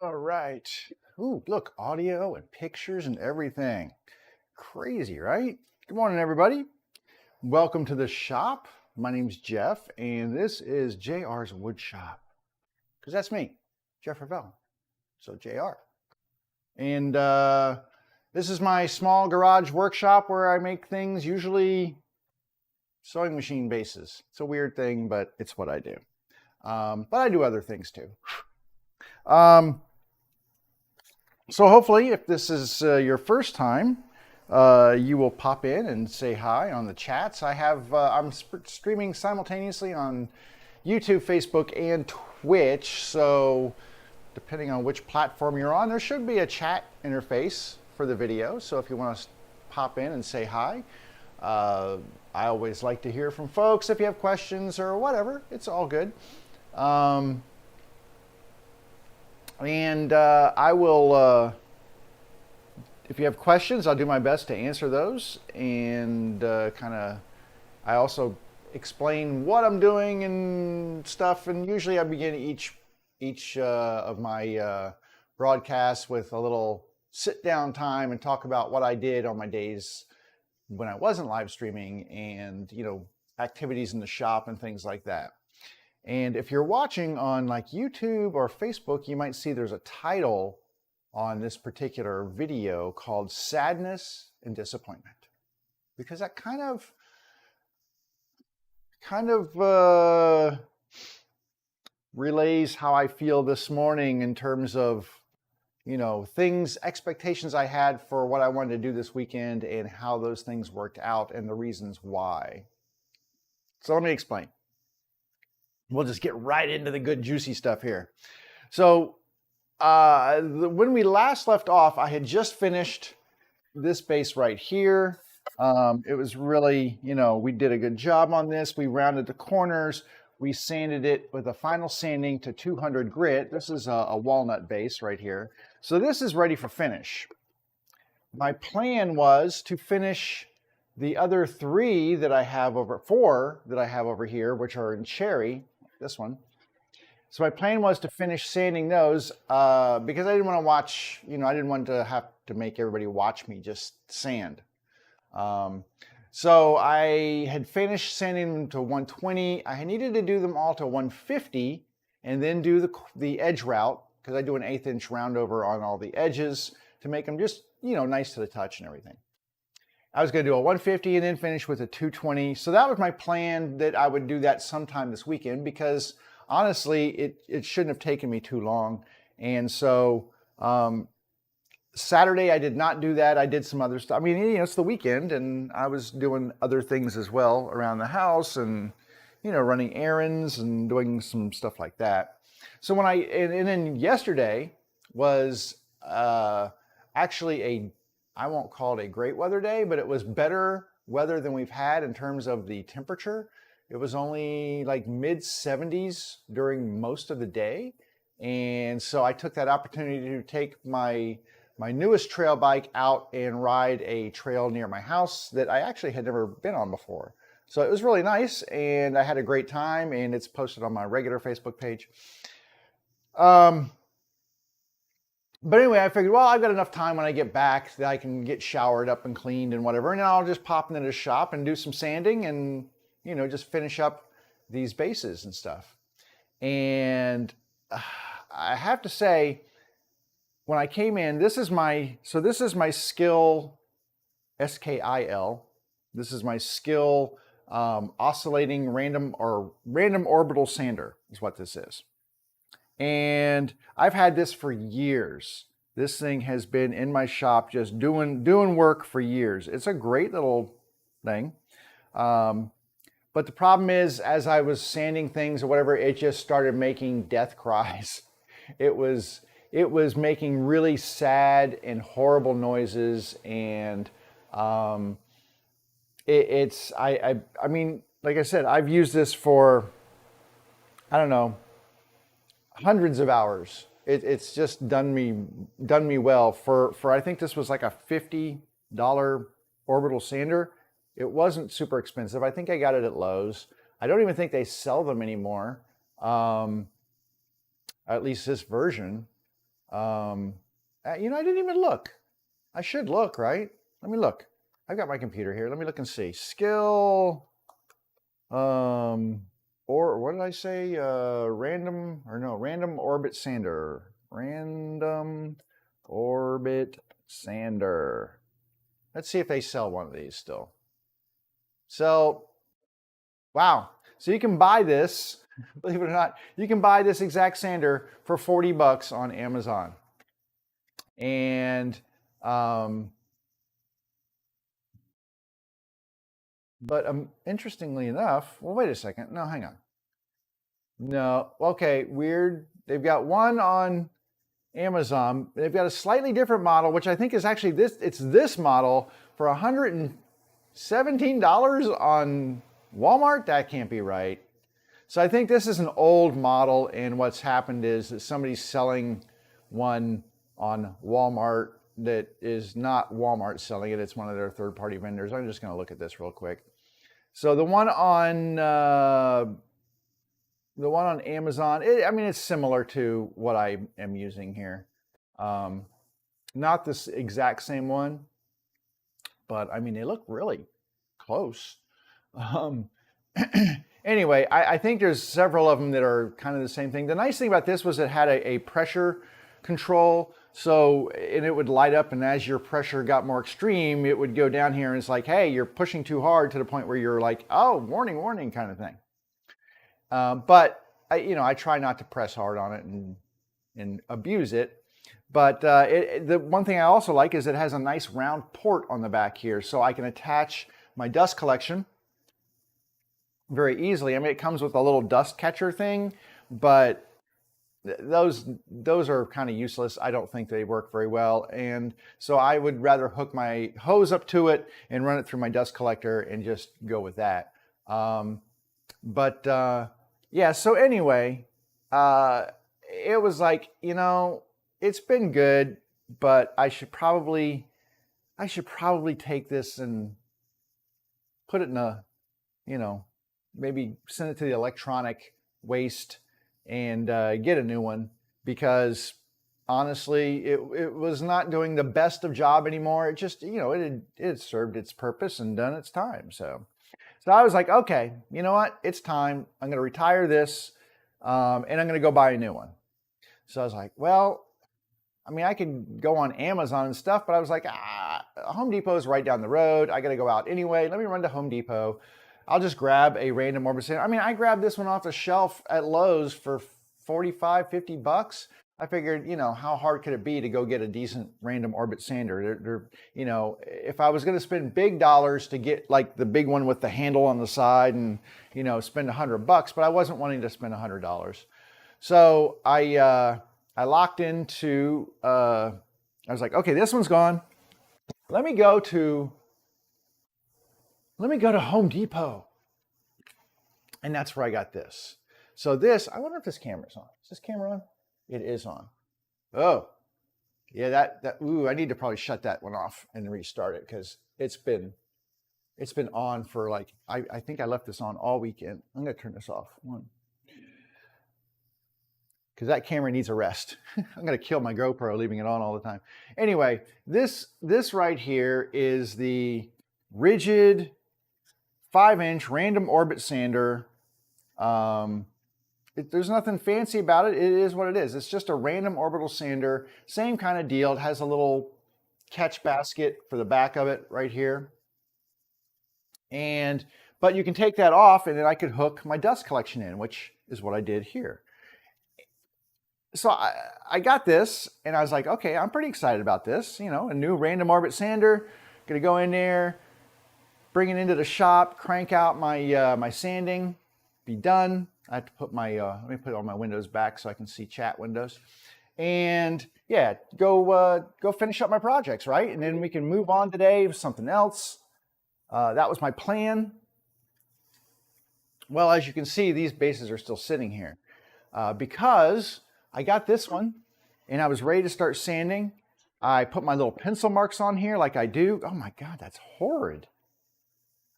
All right. Ooh, look, audio and pictures and everything. Crazy, right? Good morning, everybody. Welcome to the shop. My name's Jeff, and this is JR's Wood Shop. Because that's me, Jeff Ravel. So JR. And this is my small garage workshop where I make things, usually sewing machine bases. It's a weird thing, but it's what I do. But I do other things too. So hopefully, if this is your first time, you will pop in and say hi on the chats. I'm streaming simultaneously on YouTube, Facebook, and Twitch. So depending on which platform you're on, there should be a chat interface for the video. So if you want to pop in and say hi, I always like to hear from folks. If you have questions or whatever, it's all good. I will, if you have questions, I'll do my best to answer those. And I also explain what I'm doing and stuff. And usually I begin each of my broadcasts with a little sit down time and talk about what I did on my days when I wasn't live streaming and, activities in the shop and things like that. And if you're watching on like YouTube or Facebook, you might see there's a title on this particular video called Sadness and Disappointment, because that kind of relays how I feel this morning in terms of, expectations I had for what I wanted to do this weekend and how those things worked out and the reasons why. So let me explain. We'll just get right into the good juicy stuff here. So when we last left off, I had just finished this base right here. It was really, we did a good job on this. We rounded the corners. We sanded it with a final sanding to 200 grit. This is a walnut base right here. So this is ready for finish. My plan was to finish the other four that I have over here, which are in cherry. This one. So my plan was to finish sanding those because I didn't want to watch, I didn't want to have to make everybody watch me just sand. So I had finished sanding them to 120. I needed to do them all to 150 and then do the edge route because I do an 1/8 inch roundover on all the edges to make them just, nice to the touch and everything. I was going to do a 150 and then finish with a 220. So that was my plan, that I would do that sometime this weekend because honestly, it shouldn't have taken me too long. And so Saturday, I did not do that. I did some other stuff. I mean, it's the weekend and I was doing other things as well around the house and, running errands and doing some stuff like that. So and then yesterday was actually I won't call it a great weather day, but it was better weather than we've had in terms of the temperature. It was only like mid 70s during most of the day. And so I took that opportunity to take my newest trail bike out and ride a trail near my house that I actually had never been on before. So it was really nice and I had a great time, and it's posted on my regular Facebook page. But anyway, I figured, well, I've got enough time when I get back that I can get showered up and cleaned and whatever. And then I'll just pop into the shop and do some sanding and, just finish up these bases and stuff. And I have to say, when I came in, this is my Skill SKIL. This is my Skill oscillating random orbital sander is what this is. And I've had this for years. This thing has been in my shop just doing work for years. It's a great little thing. But the problem is, as I was sanding things or whatever, it just started making death cries. It was making really sad and horrible noises. And I mean, like I said, I've used this for, I don't know, hundreds of hours. It's just done me well for I think this was like a $50 orbital sander. It wasn't super expensive. I think I got it at Lowe's. I don't even think they sell them anymore. At least this version. You know, I didn't even look. I should look, right? Let me look. I've got my computer here. Let me look and see. Skill, or what did I say? Random orbit sander. Random orbit sander. Let's see if they sell one of these still. So, wow. So you can buy this, believe it or not, you can buy this exact sander for 40 bucks on Amazon. And, but interestingly enough, well, wait a second. No, hang on. No, okay, weird. They've got one on Amazon. They've got a slightly different model, which I think is actually this. It's this model for $117 on Walmart. That can't be right. So I think this is an old model, and what's happened is that somebody's selling one on Walmart that is not Walmart selling it. It's one of their third-party vendors. I'm just going to look at this real quick. So the one on Amazon, I mean, it's similar to what I am using here. Not this exact same one, but I mean, they look really close. Anyway, I think there's several of them that are kind of the same thing. The nice thing about this was it had a pressure control. So, and it would light up, and as your pressure got more extreme, it would go down here, and it's like, hey, you're pushing too hard, to the point where you're like, oh, warning, warning, kind of thing. But I try not to press hard on it and abuse it. But the one thing I also like is it has a nice round port on the back here, so I can attach my dust collection very easily. I mean, it comes with a little dust catcher thing, but those are kind of useless. I don't think they work very well, and so I would rather hook my hose up to it and run it through my dust collector and just go with that. Yeah, so anyway, it was like, it's been good, but I should probably take this and put it in a, maybe send it to the electronic waste and get a new one, because honestly, it was not doing the best of job anymore. It just, it had served its purpose and done its time. So I was like, okay, you know what? It's time. I'm going to retire this, and I'm going to go buy a new one. So I was like, well, I mean, I could go on Amazon and stuff, but I was like, Home Depot is right down the road. I got to go out anyway. Let me run to Home Depot. I'll just grab a random orbit sander. I mean, I grabbed this one off the shelf at Lowe's for 45, 50 bucks. I figured, how hard could it be to go get a decent random orbit sander? If I was going to spend big dollars to get like the big one with the handle on the side and, spend $100, but I wasn't wanting to spend $100. So I locked into, I was like, okay, this one's gone. Let me go to Home Depot. And that's where I got this. So this, I wonder if this camera's on. Is this camera on? It is on. Oh, yeah, ooh, I need to probably shut that one off and restart it, because it's been on for like, I think I left this on all weekend. I'm going to turn this off. Because that camera needs a rest. I'm going to kill my GoPro leaving it on all the time. Anyway, this right here is the Rigid 5-inch random orbit sander. There's nothing fancy about it. It is what it is. It's just a random orbital sander. Same kind of deal. It has a little catch basket for the back of it right here. But you can take that off, and then I could hook my dust collection in, which is what I did here. So I got this, and I was like, okay, I'm pretty excited about this. A new random orbit sander. Gonna go in there, bring it into the shop, crank out my my sanding, be done. I have to put my, let me put all my windows back so I can see chat windows. And yeah, go finish up my projects, right? And then we can move on today with something else. That was my plan. Well, as you can see, these bases are still sitting here because I got this one and I was ready to start sanding. I put my little pencil marks on here like I do. Oh my God, that's horrid.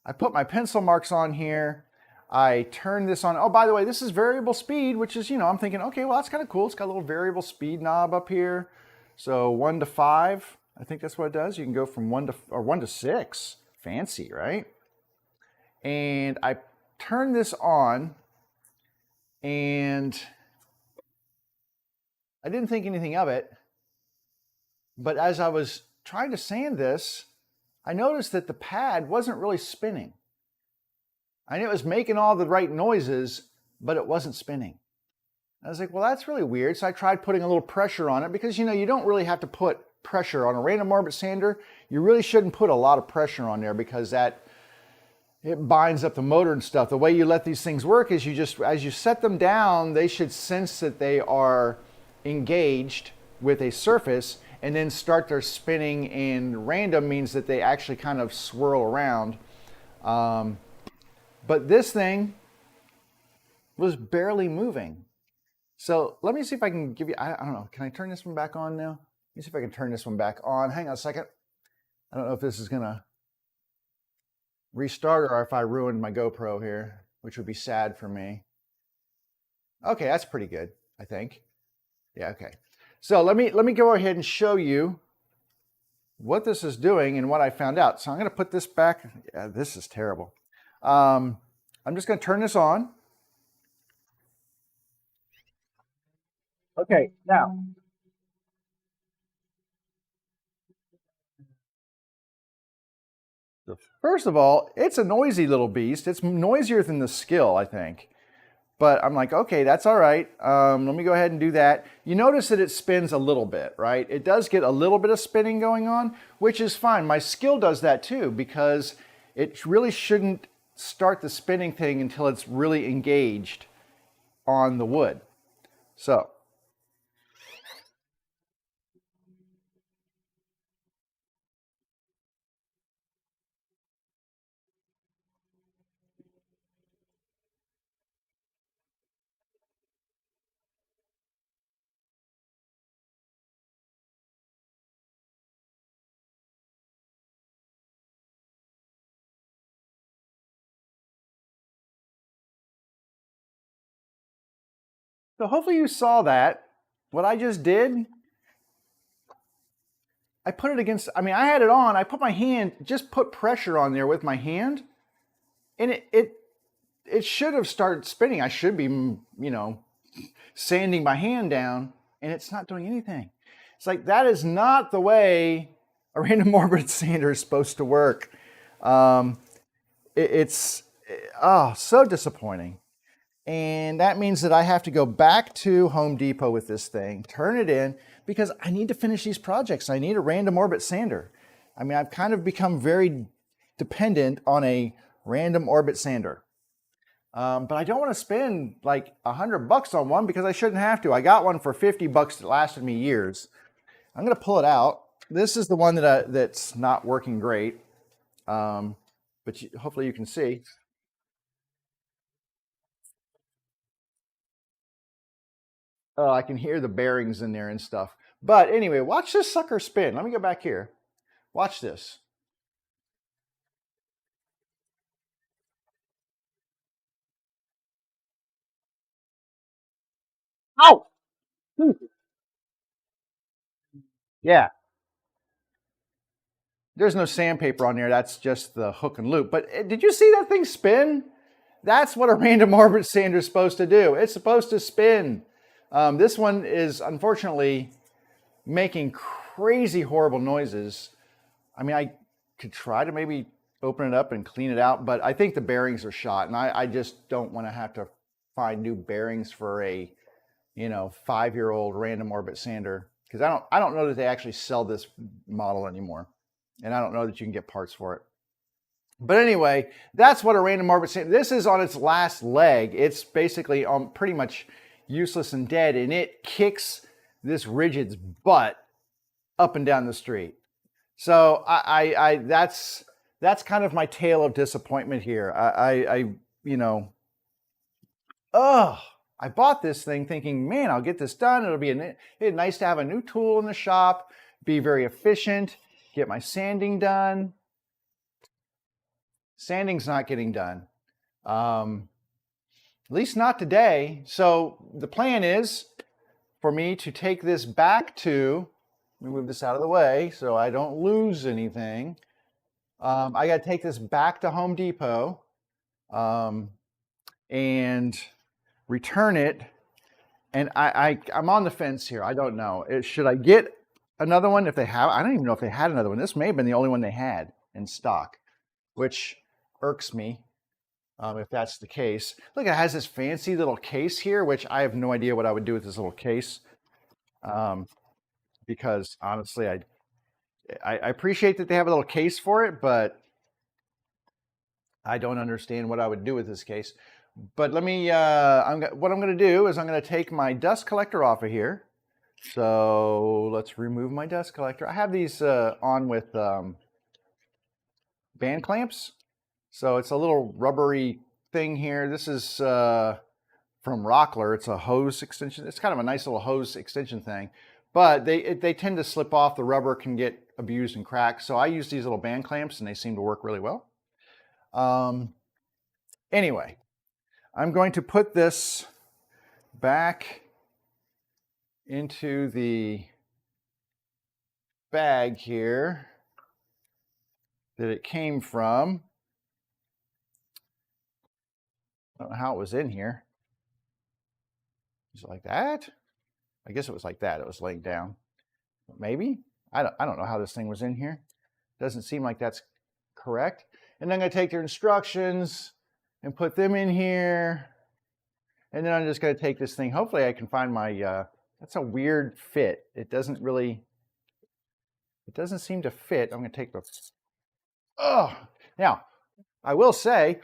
I put my pencil marks on here. I turn this on. Oh, by the way, this is variable speed, which is, I'm thinking, okay, well, that's kind of cool. It's got a little variable speed knob up here. So 1 to 5, I think that's what it does. You can go from 1 to 6. Fancy, right? And I turn this on, and I didn't think anything of it. But as I was trying to sand this, I noticed that the pad wasn't really spinning. And it was making all the right noises, but it wasn't spinning. I was like, well, that's really weird. So I tried putting a little pressure on it because, you don't really have to put pressure on a random orbit sander. You really shouldn't put a lot of pressure on there because it binds up the motor and stuff. The way you let these things work is as you set them down, they should sense that they are engaged with a surface and then start their spinning, and random means that they actually kind of swirl around. But this thing was barely moving. So let me see if I can give you, I don't know, can I turn this one back on now? Let me see if I can turn this one back on. Hang on a second. I don't know if this is gonna restart or if I ruined my GoPro here, which would be sad for me. Okay, that's pretty good, I think. Yeah, okay. So let me go ahead and show you what this is doing and what I found out. So I'm gonna put this back. Yeah, this is terrible. I'm just gonna turn this on. Okay, now. First of all, it's a noisy little beast. It's noisier than the Skill, I think. But I'm like, okay, that's all right. Let me go ahead and do that. You notice that it spins a little bit, right? It does get a little bit of spinning going on, which is fine. My Skill does that too, because it really shouldn't start the spinning thing until it's really engaged on the wood. So. So hopefully you saw that. What I just did, I put it against, I had it on, I put my hand, just put pressure on there with my hand, and it should have started spinning. I should be, sanding my hand down, and it's not doing anything. It's like, that is not the way a random orbit sander is supposed to work. It's so disappointing. And that means that I have to go back to Home Depot with this thing, turn it in, because I need to finish these projects. I need a random orbit sander. I've kind of become very dependent on a random orbit sander. But I don't want to spend like $100 on one because I shouldn't have to. I got one for $50 that lasted me years. I'm going to pull it out. This is the one that's not working great, but hopefully you can see. Oh, I can hear the bearings in there and stuff. But anyway, watch this sucker spin. Let me go back here. Watch this. Ow! Yeah. There's no sandpaper on there. That's just the hook and loop. But did you see that thing spin? That's what a random orbit sander is supposed to do. It's supposed to spin. This one is unfortunately making crazy horrible noises. I could try to maybe open it up and clean it out, but I think the bearings are shot, and I just don't want to have to find new bearings for a 5-year-old random orbit sander, because I don't know that they actually sell this model anymore, and I don't know that you can get parts for it. But anyway, that's what a random orbit sander. This is on its last leg. It's basically pretty much useless and dead, and it kicks this Rigid's butt up and down the street. So that's kind of my tale of disappointment here. I bought this thing thinking, man, I'll get this done. It'll be nice to have a new tool in the shop, be very efficient, get my sanding done. Sanding's not getting done. At least not today. So the plan is for me to take this back to, let me move this out of the way so I don't lose anything. I got to take this back to Home Depot and return it. And I'm on the fence here. I don't know. Should I get another one if they have? I don't even know if they had another one. This may have been the only one they had in stock, which irks me if that's the case. Look, it has this fancy little case here, which I have no idea what I would do with this little case. Because honestly, I appreciate that they have a little case for it, but I don't understand what I would do with this case. But let me, what I'm going to do is I'm going to take my dust collector off of here. So let's remove my dust collector. I have these on with band clamps. So it's a little rubbery thing here. This is from Rockler. It's a hose extension. It's kind of a nice little hose extension thing. But they tend to slip off. The rubber can get abused and cracked. So I use these little band clamps and they seem to work really well. Anyway, I'm going to put this back into the bag here that it came from. I don't know how it was in here. Is it like that? I guess it was like that. It was laying down. Maybe? I don't know how this thing was in here. Doesn't seem like that's correct. And then I'm going to take their instructions and put them in here. And then I'm just going to take this thing. Hopefully I can find my, that's a weird fit. It doesn't seem to fit. I'm going to take the, now, I will say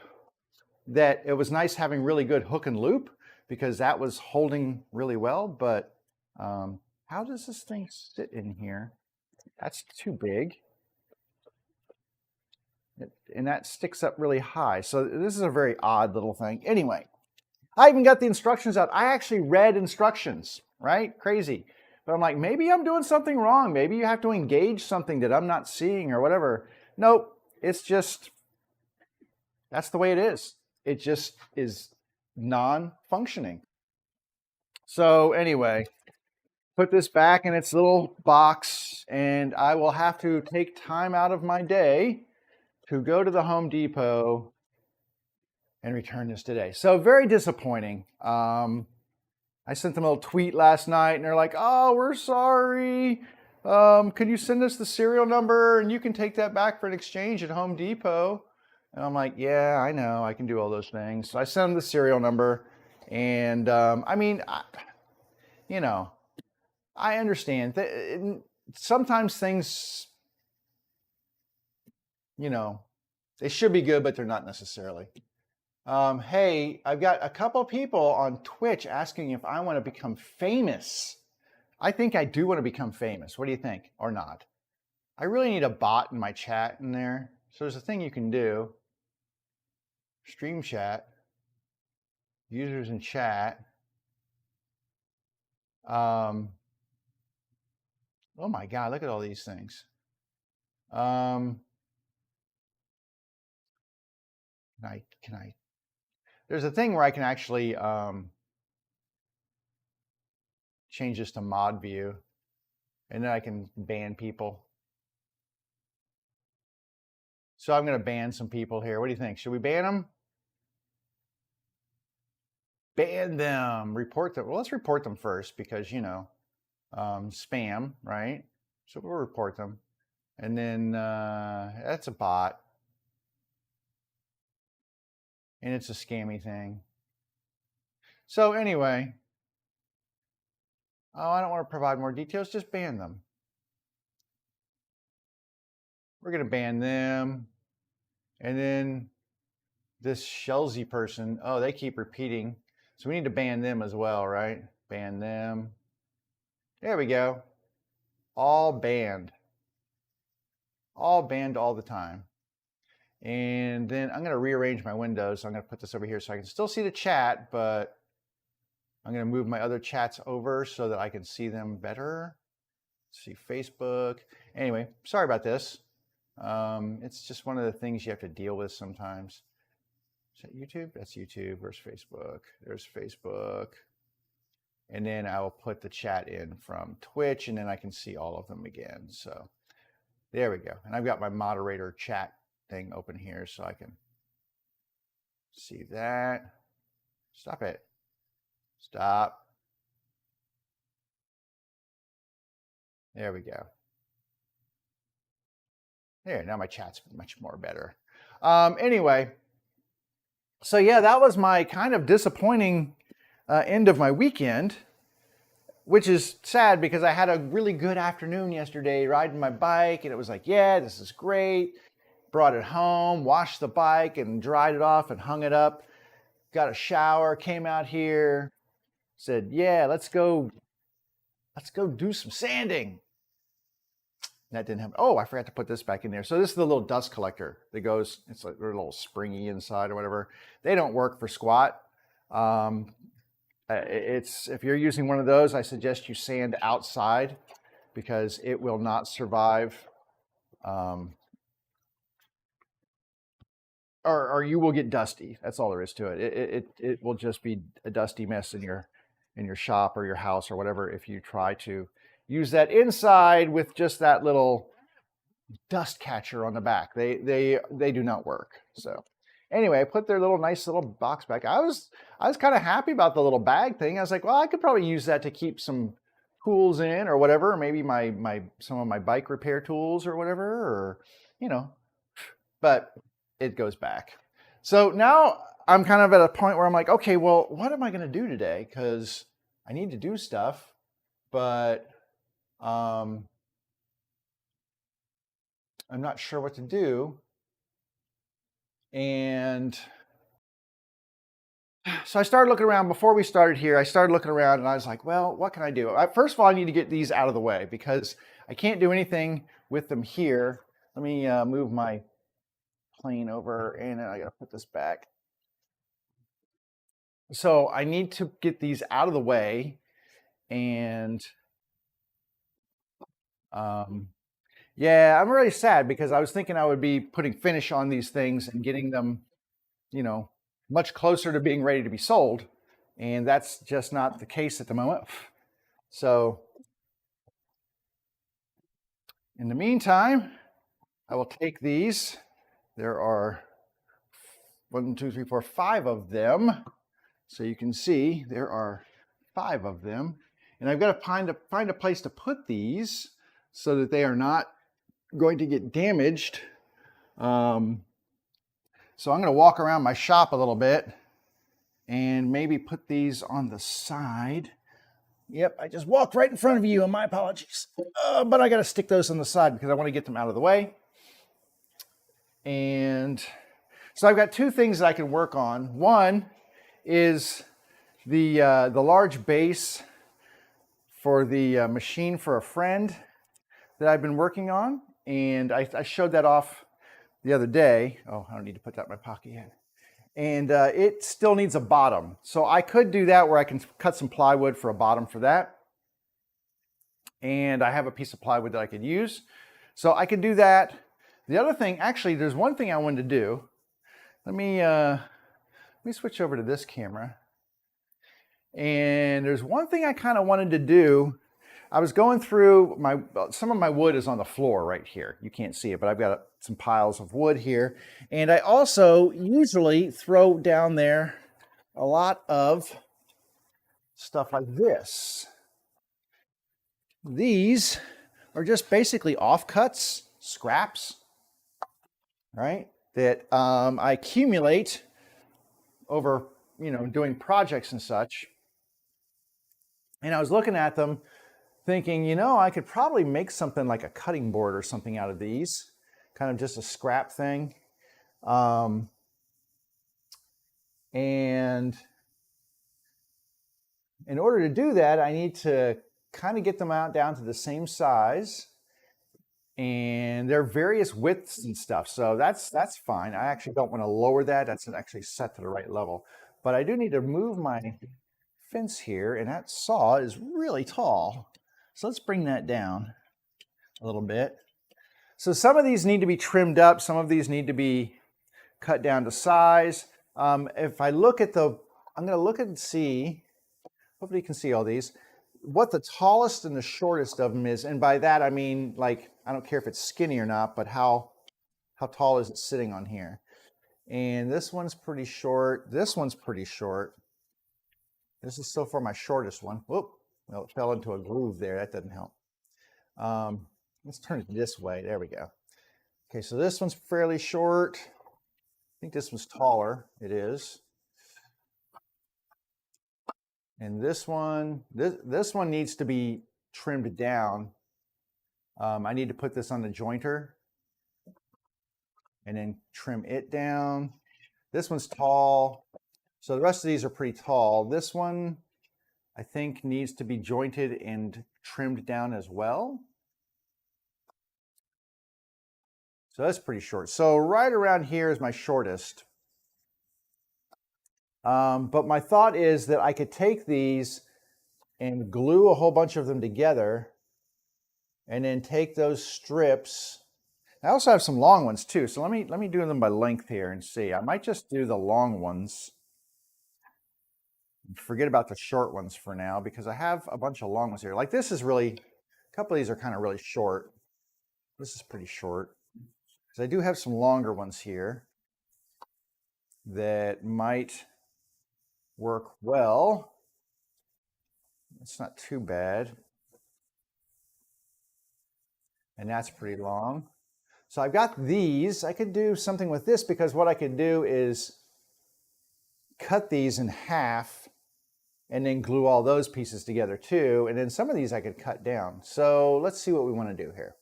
that it was nice having really good hook and loop because that was holding really well. But how does this thing sit in here? That's too big. And that sticks up really high. So this is a very odd little thing. Anyway, I even got the instructions out. I actually read instructions, right? Crazy. But I'm like, maybe I'm doing something wrong. Maybe you have to engage something that I'm not seeing or whatever. Nope. It's just, that's the way it is. It just is non-functioning. So anyway, put this back in its little box and I will have to take time out of my day to go to the Home Depot and return this today. So very disappointing. I sent them a little tweet last night and they're like, oh, we're sorry. Could you send us the serial number and you can take that back for an exchange at Home Depot? And I'm like, yeah, I know, I can do all those things. So I sent them the serial number and I mean, you know, I understand that sometimes things, you know, they should be good, but they're not necessarily. Hey, I've got a couple people on Twitch asking if I want to become famous. I think I do want to become famous. What do you think? Or not? I really need a bot in my chat in there. So there's a thing you can do. Stream chat. Users in chat. Oh my God, look at all these things. Can I? There's a thing where I can actually change this to mod view, and then I can ban people. So I'm going to ban some people here. What do you think? Should we ban them? Ban them. Report them. Well, let's report them first because, you know, spam, right? So we'll report them. And then that's a bot. And it's a scammy thing. So anyway, oh, I don't want to provide more details. Just ban them. We're going to ban them. And then this Shellsy person, oh, they keep repeating. So we need to ban them as well, right? Ban them. There we go. All banned. All banned all the time. And then I'm going to rearrange my windows. So I'm going to put this over here so I can still see the chat, but I'm going to move my other chats over so that I can see them better. Let's see Facebook. Anyway, sorry about this. It's just one of the things you have to deal with sometimes. Is that YouTube? That's YouTube. Where's Facebook? There's Facebook. And then I will put the chat in from Twitch, and then I can see all of them again. So there we go. And I've got my moderator chat thing open here so I can see that. Stop it. Stop. There we go. There, now my chat's much more better. Anyway, so yeah, that was my kind of disappointing end of my weekend, which is sad because I had a really good afternoon yesterday riding my bike, and it was like, yeah, this is great. Brought it home, washed the bike and dried it off and hung it up. Got a shower, came out here, said, yeah, let's go do some sanding. That didn't happen. Oh, I forgot to put this back in there. So this is the little dust collector that goes, it's like they're a little springy inside or whatever. They don't work for squat. If you're using one of those, I suggest you sand outside because it will not survive. Or you will get dusty. That's all there is to it. It will just be a dusty mess in your shop or your house or whatever if you try to use that inside with just that little dust catcher on the back. They do not work. So anyway, I put their nice little box back. I was kind of happy about the little bag thing. I was like, well, I could probably use that to keep some tools in or whatever, maybe some of my bike repair tools or whatever, or but it goes back. So now I'm kind of at a point where I'm like, okay, well, what am I going to do today? Because I need to do stuff, but I'm not sure what to do. And so I started looking around before we started here. I started looking around and I was like, well, what can I do? First of all, I need to get these out of the way because I can't do anything with them here. Let me move my plane over and I got to put this back. So I need to get these out of the way and yeah, I'm really sad because I was thinking I would be putting finish on these things and getting them, much closer to being ready to be sold. And that's just not the case at the moment. So in the meantime, I will take these. There are 1, 2, 3, 4, 5 of them. So you can see there are 5 of them. And I've got to find a place to put these so that they are not going to get damaged. So I'm going to walk around my shop a little bit and maybe put these on the side. Yep, I just walked right in front of you, and my apologies. But I got to stick those on the side because I want to get them out of the way. And so I've got 2 things that I can work on. One is the large base for the machine for a friend that I've been working on. And I showed that off the other day. Oh, I don't need to put that in my pocket yet. And it still needs a bottom. So I could do that where I can cut some plywood for a bottom for that. And I have a piece of plywood that I could use. So I could do that. The other thing, actually, there's one thing I wanted to do. Let me switch over to this camera. And there's one thing I kind of wanted to do. I was going through some of my wood is on the floor right here. You can't see it, but I've got some piles of wood here. And I also usually throw down there a lot of stuff like this. These are just basically offcuts, scraps, right? That I accumulate over, doing projects and such. And I was looking at them thinking, I could probably make something like a cutting board or something out of these, kind of just a scrap thing. And in order to do that, I need to kind of get them out down to the same size. And they're various widths and stuff. So that's fine. I actually don't want to lower that. That's actually set to the right level. But I do need to move my fence here, and that saw is really tall. So let's bring that down a little bit. So some of these need to be trimmed up. Some of these need to be cut down to size. If I look at the, I'm going to look and see, hopefully you can see all these, what the tallest and the shortest of them is. And by that, I mean, like, I don't care if it's skinny or not, but how tall is it sitting on here? And this one's pretty short. This one's pretty short. This is so far my shortest one. Whoop, well, it fell into a groove there. That doesn't help. Let's turn it this way. There we go. Okay, so this one's fairly short. I think this one's taller. It is. And this one needs to be trimmed down. I need to put this on the jointer and then trim it down. This one's tall. So the rest of these are pretty tall. This one, I think, needs to be jointed and trimmed down as well. So that's pretty short. So right around here is my shortest. But my thought is that I could take these and glue a whole bunch of them together and then take those strips. I also have some long ones too. So let me do them by length here and see. I might just do the long ones. Forget about the short ones for now because I have a bunch of long ones here. Like this is really, a couple of these are kind of really short. This is pretty short. Because I do have some longer ones here that might work well. It's not too bad. And that's pretty long. So I've got these. I could do something with this because what I could do is cut these in half and then glue all those pieces together too. And then some of these I could cut down. So let's see what we want to do here.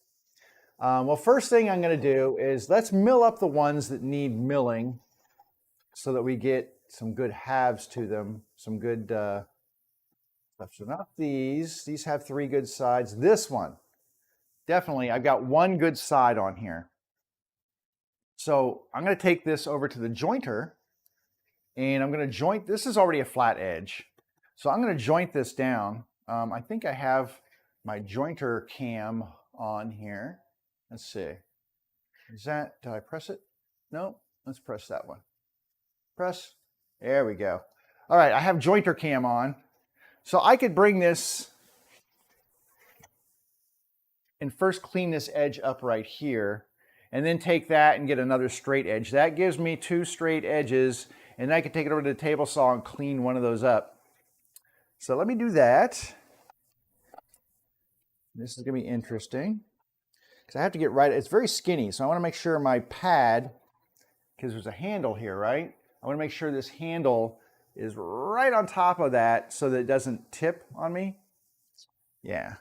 Well, first thing I'm going to do is let's mill up the ones that need milling so that we get some good halves to them, some good stuff. So not these. These have 3 good sides. This one, definitely, I've got 1 good side on here. So I'm going to take this over to the jointer and I'm going to joint. This is already a flat edge. So I'm going to joint this down. I think I have my jointer cam on here. Let's see. Is that, did I press it? No, let's press that one. Press. There we go. All right, I have jointer cam on. So I could bring this and first clean this edge up right here and then take that and get another straight edge. That gives me 2 straight edges and I can take it over to the table saw and clean one of those up. So let me do that. This is gonna be interesting because I have to get right, it's very skinny. So I wanna make sure my pad, because there's a handle here, right? I wanna make sure this handle is right on top of that so that it doesn't tip on me. Yeah.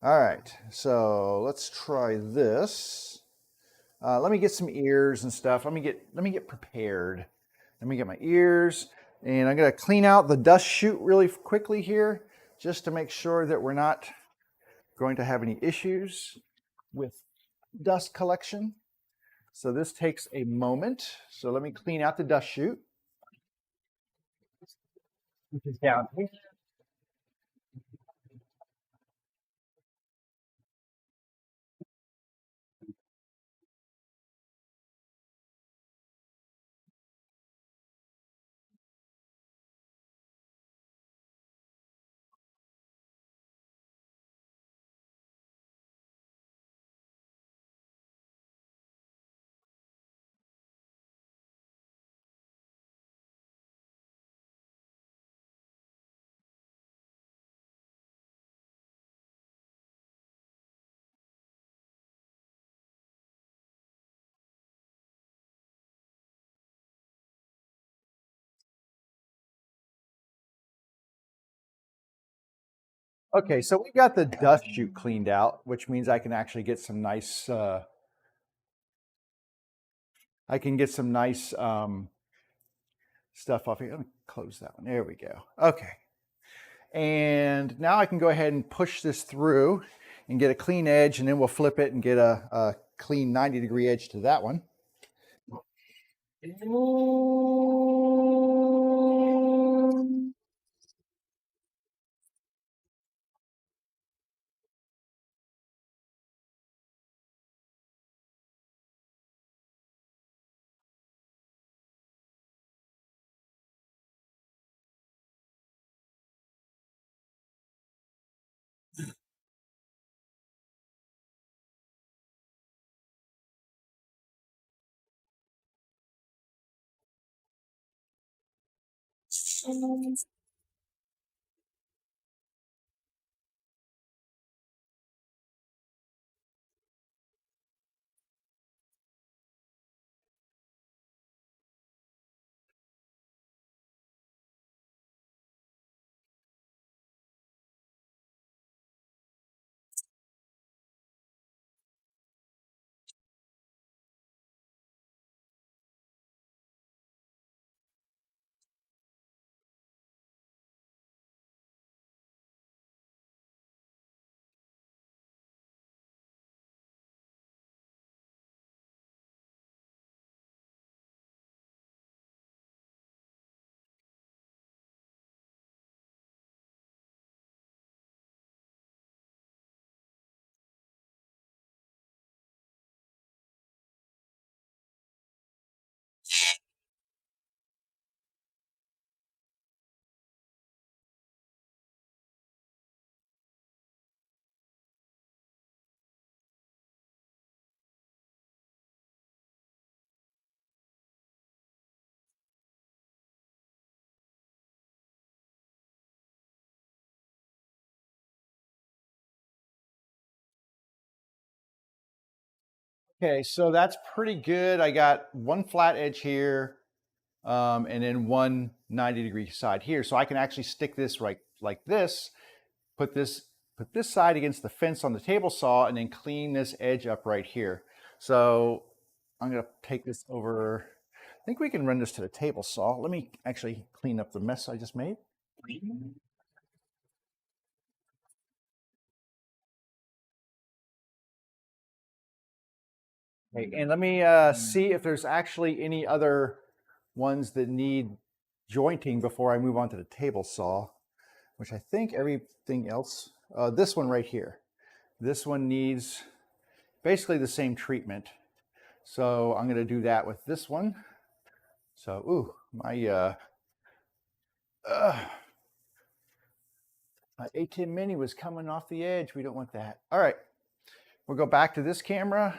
All right, so let's try this. Let me get some ears and stuff. Let me get prepared. Let me get my ears, and I'm gonna clean out the dust chute really quickly here, just to make sure that we're not going to have any issues with dust collection. So this takes a moment. So let me clean out the dust chute, which is down here. Okay, so we got the dust chute cleaned out, which means I can actually get some nice, I can get some nice stuff off here. Let me close that one. There we go. Okay. And now I can go ahead and push this through and get a clean edge, and then we'll flip it and get a clean 90-degree edge to that one. Okay, so that's pretty good. I got one flat edge here, and then one 90-degree side here. So I can actually stick this right like this, put this side against the fence on the table saw, and then clean this edge up right here. So I'm gonna take this over. I think we can run this to the table saw. Let me actually clean up the mess I just made. Okay, and let me see if there's actually any other ones that need jointing before I move on to the table saw, which I think everything else, this one right here, this one needs basically the same treatment. So I'm going to do that with this one. So, ooh, my A10 Mini was coming off the edge. We don't want that. All right, we'll go back to this camera.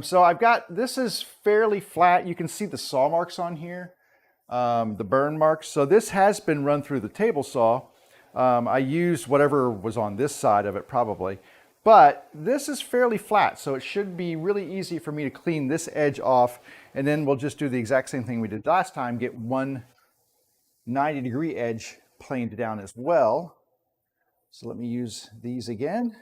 So I've got, this is fairly flat. You can see the saw marks on here, the burn marks. So this has been run through the table saw. I used whatever was on this side of it probably, but this is fairly flat. So it should be really easy for me to clean this edge off. And then we'll just do the exact same thing we did last time, get one 90-degree edge planed down as well. So let me use these again.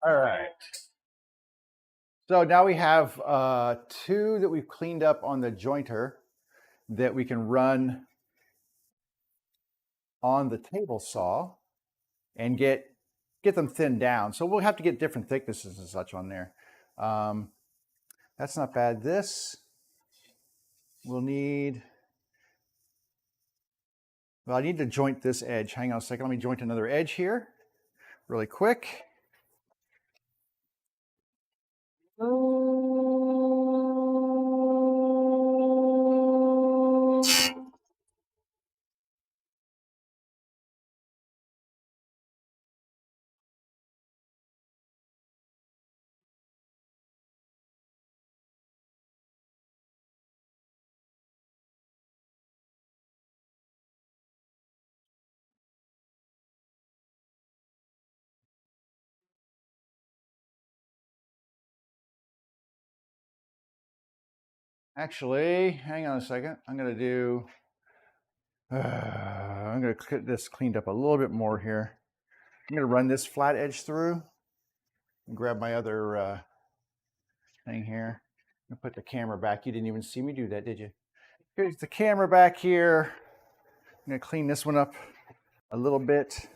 All right. So now we have two that we've cleaned up on the jointer that we can run on the table saw and get them thinned down. So we'll have to get different thicknesses and such on there. That's not bad. This we'll need. Well, I need to joint this edge. Hang on a second. Let me joint another edge here really quick. Actually, hang on a second. I'm going to get this cleaned up a little bit more here. I'm going to run this flat edge through and grab my other thing here. I'm going to put the camera back. You didn't even see me do that, did you? Here's the camera back here. I'm going to clean this one up a little bit.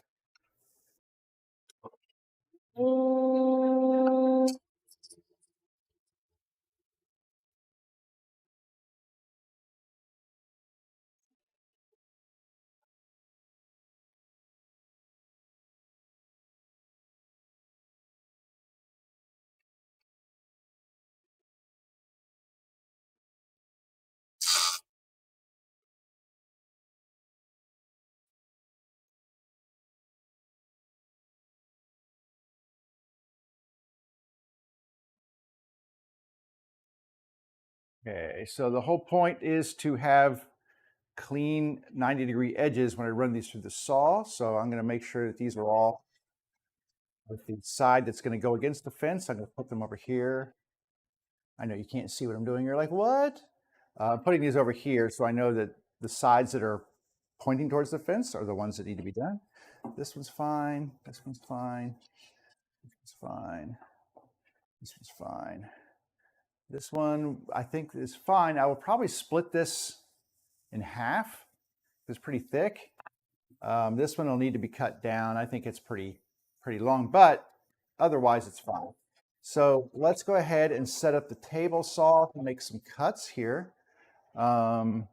Okay, so the whole point is to have clean 90-degree edges when I run these through the saw. So I'm going to make sure that these are all with the side that's going to go against the fence. I'm going to put them over here. I know you can't see what I'm doing. You're like, what? I'm putting these over here so I know that the sides that are pointing towards the fence are the ones that need to be done. This one's fine. This one's fine. This one's fine. This one's fine. This one I think is fine. I will probably split this in half. It's pretty thick. This one will need to be cut down. I think it's pretty long, but otherwise it's fine. So let's go ahead and set up the table saw to make some cuts here. And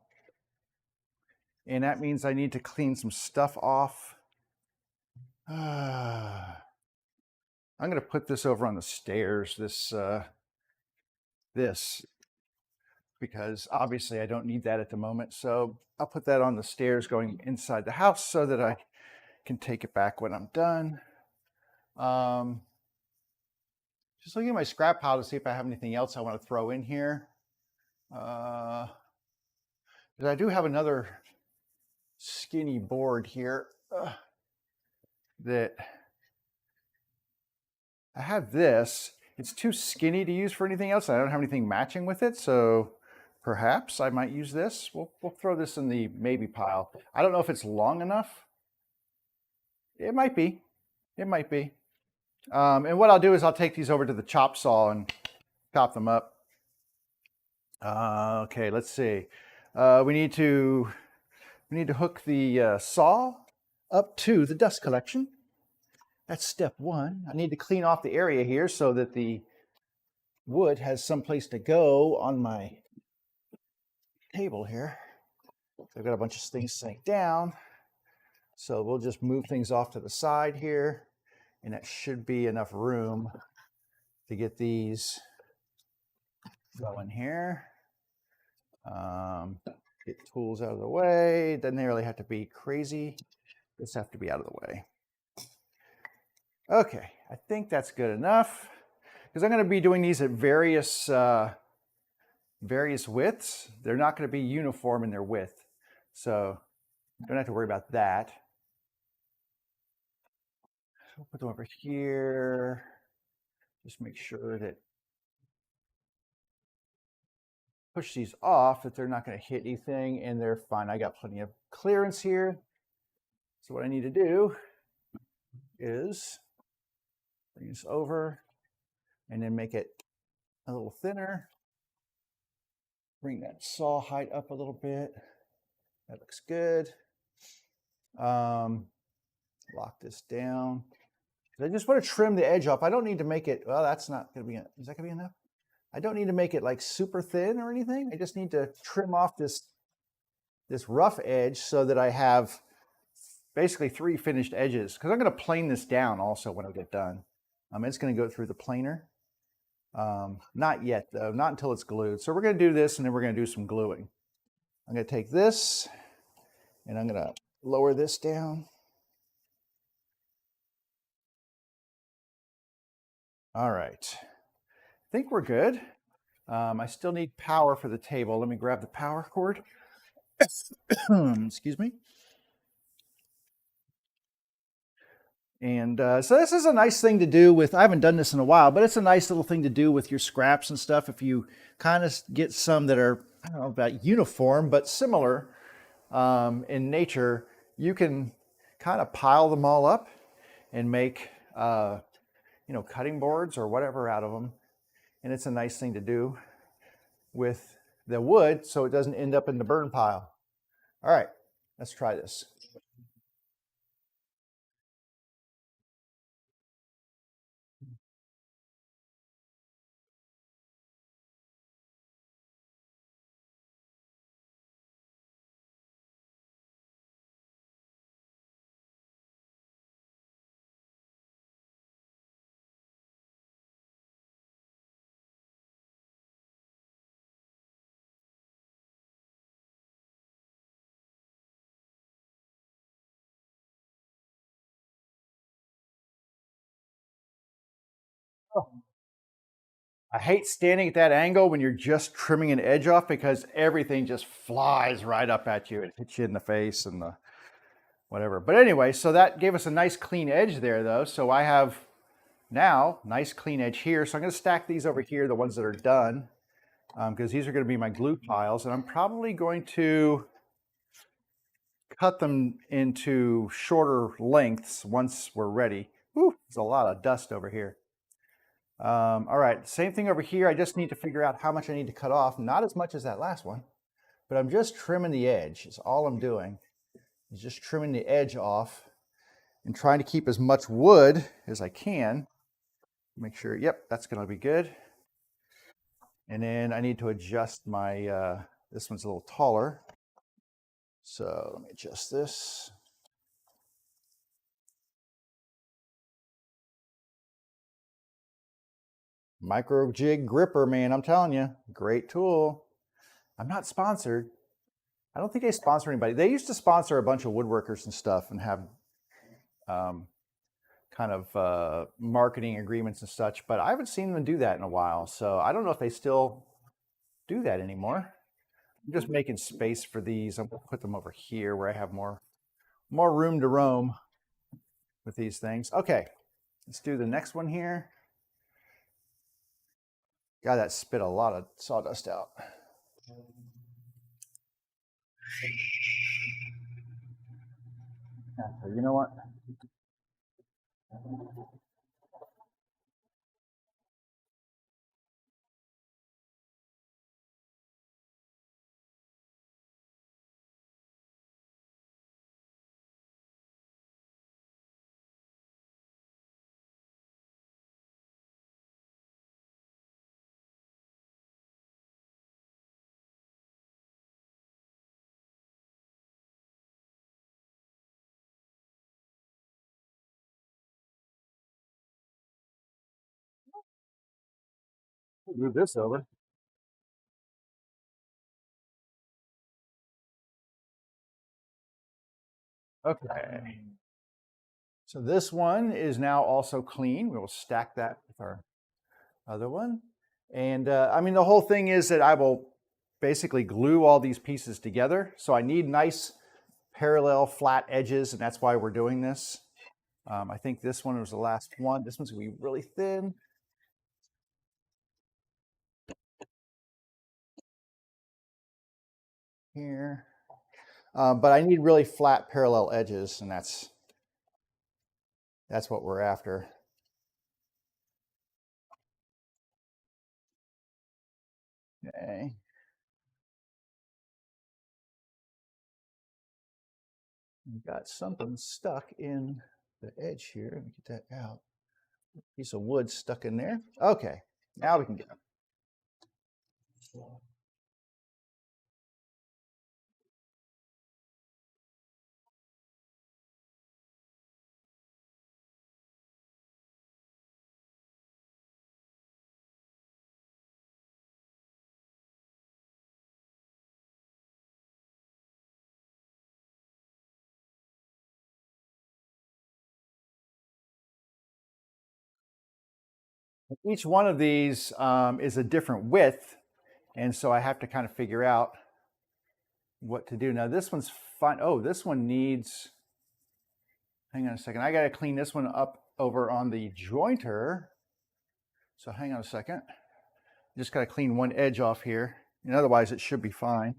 that means I need to clean some stuff off. I'm going to put this over on the stairs, this, because obviously I don't need that at the moment. So I'll put that on the stairs going inside the house so that I can take it back when I'm done. Just looking at my scrap pile to see if I have anything else I want to throw in here. Because I do have another skinny board here that I have this. It's too skinny to use for anything else. I don't have anything matching with it, so perhaps I might use this. We'll throw this in the maybe pile. I don't know if it's long enough. It might be. It might be. And what I'll do is I'll take these over to the chop saw and chop them up. Okay, let's see. We need to hook the saw up to the dust collection. That's step one. I need to clean off the area here so that the wood has someplace to go on my table here. So I've got a bunch of things sink down. So we'll just move things off to the side here, and that should be enough room to get these going here. Get tools out of the way. Doesn't really have to be crazy. Just have to be out of the way. Okay, I think that's good enough because I'm going to be doing these at various widths. They're not going to be uniform in their width, so don't have to worry about that. So we'll put them over here. Just make sure that push these off that they're not going to hit anything, and they're fine. I got plenty of clearance here. So what I need to do is bring this over and then make it a little thinner. Bring that saw height up a little bit. That looks good. Lock this down. I just want to trim the edge off. I don't need to make it, well, that's not going to be, is that going to be enough? I don't need to make it like super thin or anything. I just need to trim off this rough edge so that I have basically 3 finished edges, because I'm going to plane this down also when I get done. It's going to go through the planer. Not yet though, not until it's glued. So we're going to do this and then we're going to do some gluing. I'm going to take this and I'm going to lower this down. All right, I think we're good. I still need power for the table. Let me grab the power cord. Excuse me. And so this is a nice thing to do with, I haven't done this in a while, but it's a nice little thing to do with your scraps and stuff. If you kind of get some that are, I don't know about uniform, but similar in nature, you can kind of pile them all up and make, cutting boards or whatever out of them. And it's a nice thing to do with the wood so it doesn't end up in the burn pile. All right, let's try this. I hate standing at that angle when you're just trimming an edge off because everything just flies right up at you. It hits you in the face and the whatever. But anyway, so that gave us a nice clean edge there though. So I have now nice clean edge here. So I'm going to stack these over here, the ones that are done, because these are going to be my glue piles. And I'm probably going to cut them into shorter lengths once we're ready. Whew, there's a lot of dust over here. All right, same thing over here. I just need to figure out how much I need to cut off. Not as much as that last one, but I'm just trimming the edge. It's all I'm doing is just trimming the edge off and trying to keep as much wood as I can. Make sure, yep, that's gonna be good. And then I need to adjust my, this one's a little taller. So let me adjust this. Micro jig gripper, man, I'm telling you, great tool. I'm not sponsored. I don't think they sponsor anybody. They used to sponsor a bunch of woodworkers and stuff and have kind of marketing agreements and such, but I haven't seen them do that in a while. So I don't know if they still do that anymore. I'm just making space for these. I'm gonna put them over here where I have more room to roam with these things. Okay, let's do the next one here. God, that spit a lot of sawdust out. You know what? Move this over. Okay. So this one is now also clean. We will stack that with our other one. And I mean, the whole thing is that I will basically glue all these pieces together. So I need nice parallel flat edges, and that's why we're doing this. I think this one was the last one. This one's gonna be really thin. Here. But I need really flat parallel edges, and that's what we're after. Okay. We've got something stuck in the edge here. Let me get that out. Piece of wood stuck in there. Okay, now we can get it. Each one of these is a different width, and so I have to kind of figure out what to do. Now this one's fine. Oh, this one needs, Hang on a second. I got to clean this one up over on the jointer. So hang on a second. Just got to clean one edge off here. And otherwise it should be fine.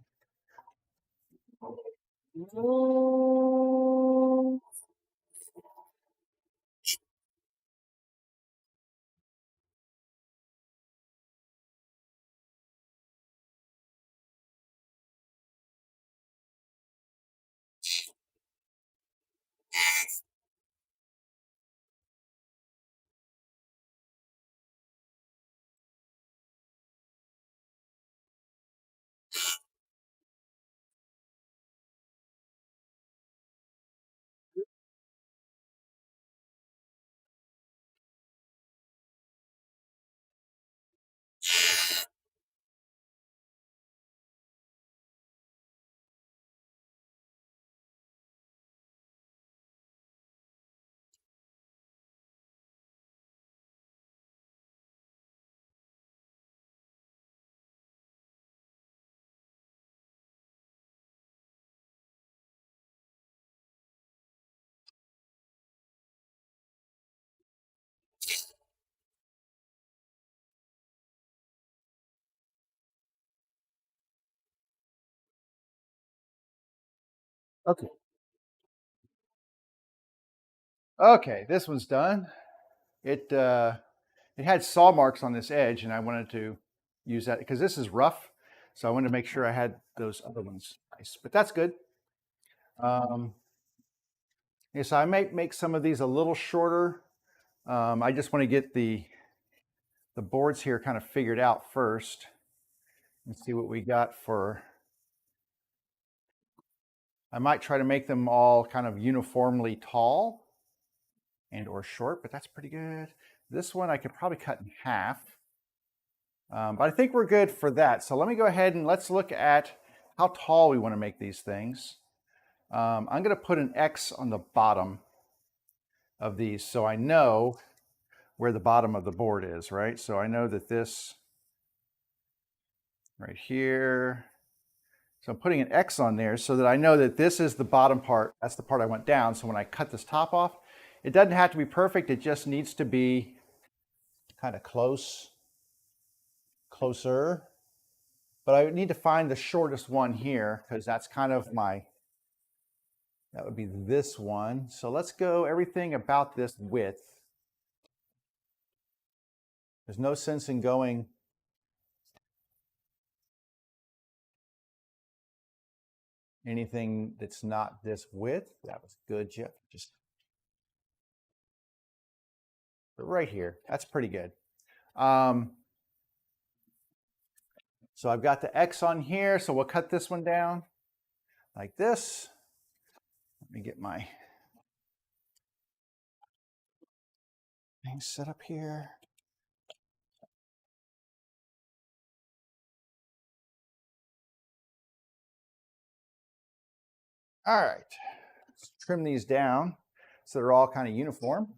Okay. Okay, this one's done. It had saw marks on this edge, and I wanted to use that because this is rough. So I wanted to make sure I had those other ones nice, but that's good. Yeah, so I might make some of these a little shorter. I just want to get the boards here kind of figured out first and see what we got for. I might try to make them all kind of uniformly tall and or short, but that's pretty good. This one I could probably cut in half. But I think we're good for that. So let me go ahead and let's look at how tall we want to make these things. I'm going to put an X on the bottom of these so I know where the bottom of the board is, right? So I know that this right here. So I'm putting an X on there so that I know that this is the bottom part. That's the part I want down. So when I cut this top off, it doesn't have to be perfect. It just needs to be kind of closer. But I need to find the shortest one here because that's kind of that would be this one. So let's go everything about this width. There's no sense in going anything that's not this width. That was good, Jeff. Just right here. That's pretty good. So I've got the X on here. So we'll cut this one down like this. Let me get my thing set up here. All right. Let's trim these down so they're all kind of uniform.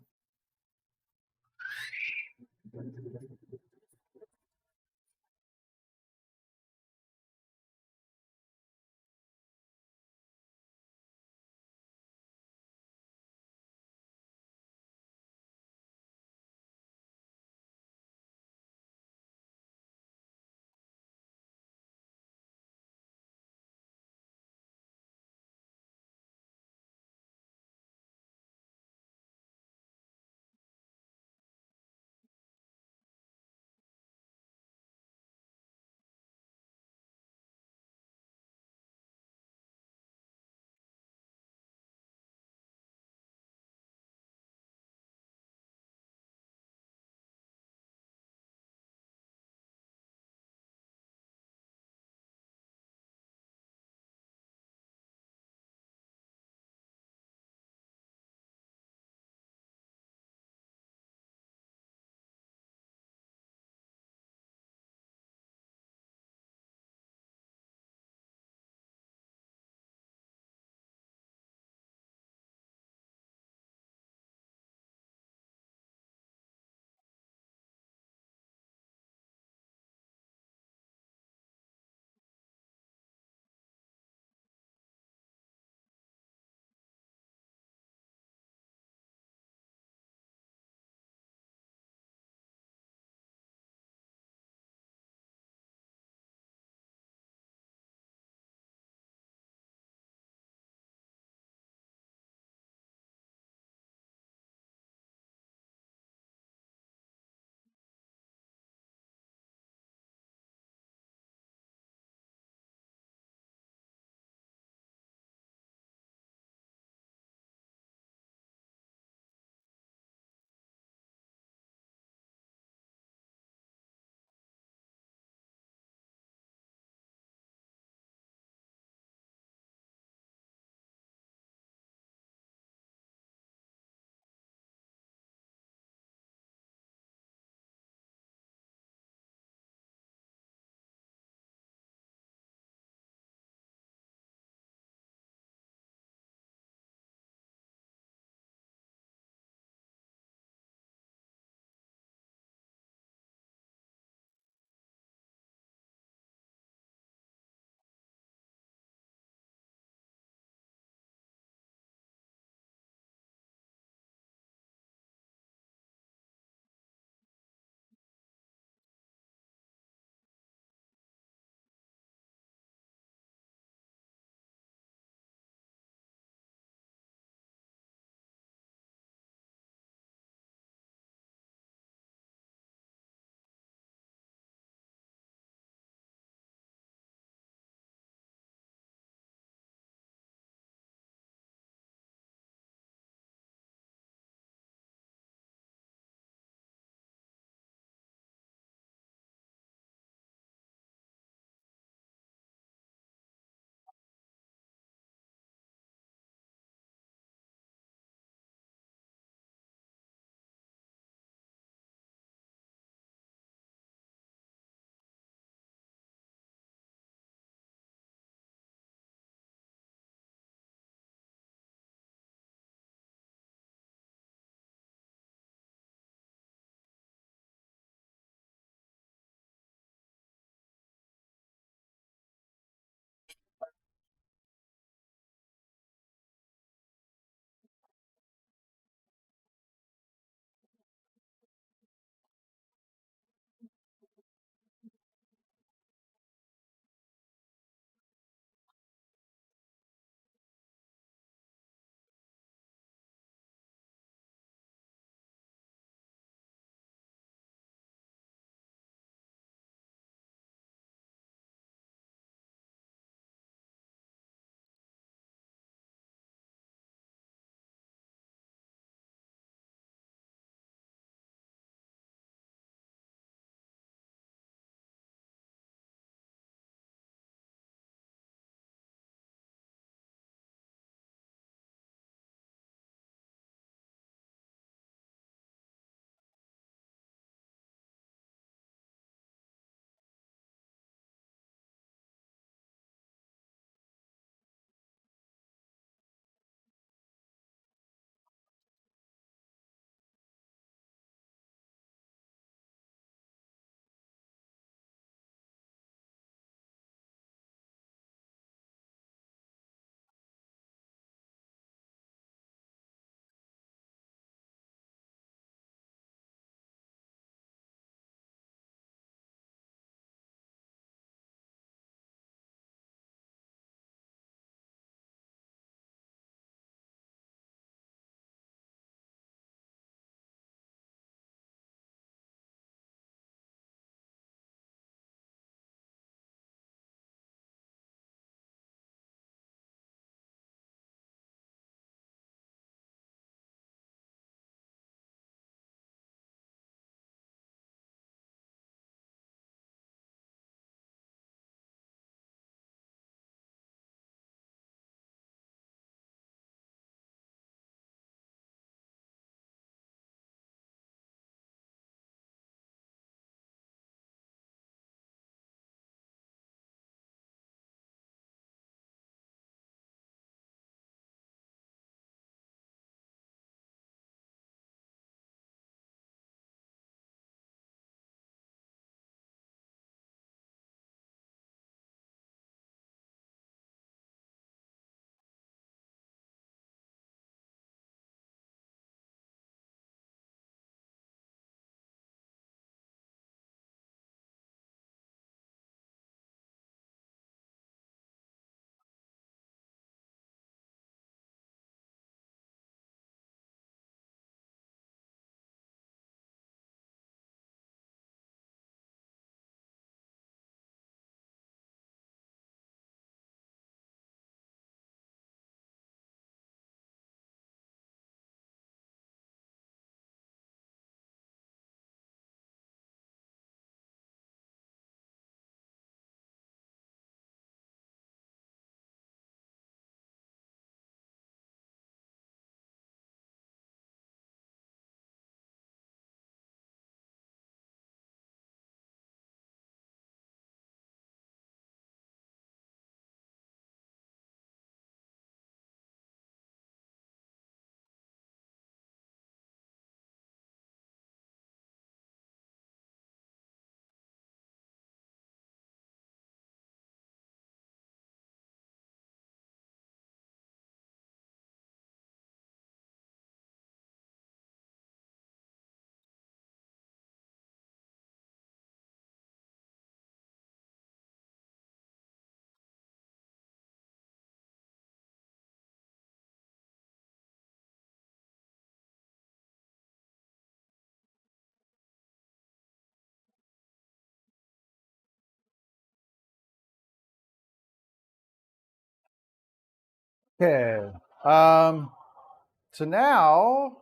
Okay. So now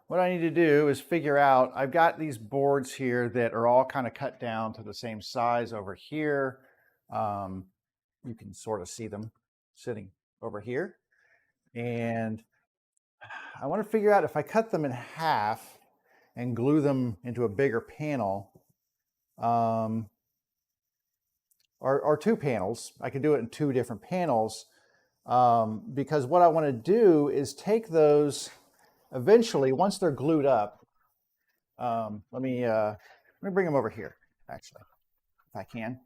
what I need to do is figure out, I've got these boards here that are all kind of cut down to the same size over here. You can sort of see them sitting over here. And I want to figure out if I cut them in half and glue them into a bigger panel, or two panels. I can do it in two different panels, because what I want to do is take those eventually, once they're glued up. Let me bring them over here, actually, if I can,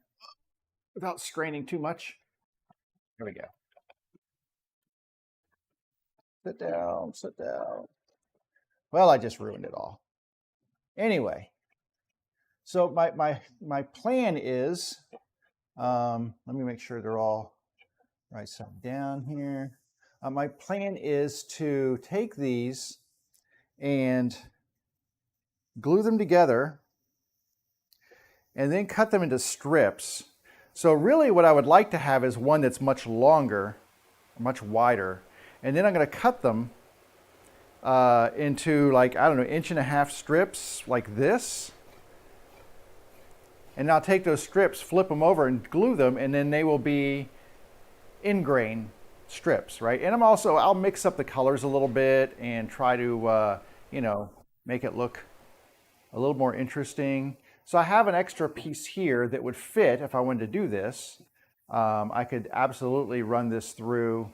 without straining too much. Here we go. Sit down, sit down. Well, I just ruined it all. Anyway, so my plan is, let me make sure they're all right side down here. My plan is to take these and glue them together and then cut them into strips. So really what I would like to have is one that's much longer, much wider. And then I'm going to cut them into, like, I don't know, 1.5 inch strips like this. And I'll take those strips, flip them over and glue them, and then they will be in-grain strips, right? And I'll mix up the colors a little bit and try to, make it look a little more interesting. So I have an extra piece here that would fit if I wanted to do this. I could absolutely run this through,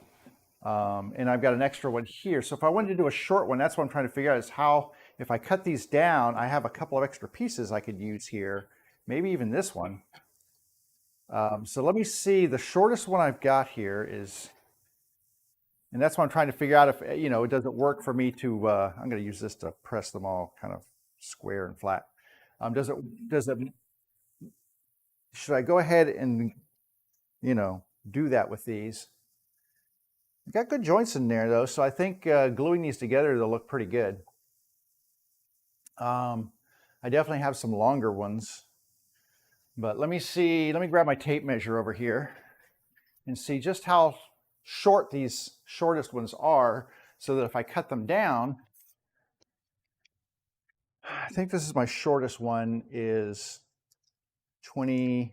and I've got an extra one here. So if I wanted to do a short one, that's what I'm trying to figure out, is how, if I cut these down, I have a couple of extra pieces I could use here, maybe even this one. So let me see, the shortest one I've got here is, and that's what I'm trying to figure out if, it doesn't work for me to, I'm going to use this to press them all kind of square and flat. Should I go ahead and, do that with these? I've got good joints in there though, so I think gluing these together, they'll look pretty good. I definitely have some longer ones, but let me grab my tape measure over here and see just how short these shortest ones are, so that if I cut them down, I think this is my shortest one, is 29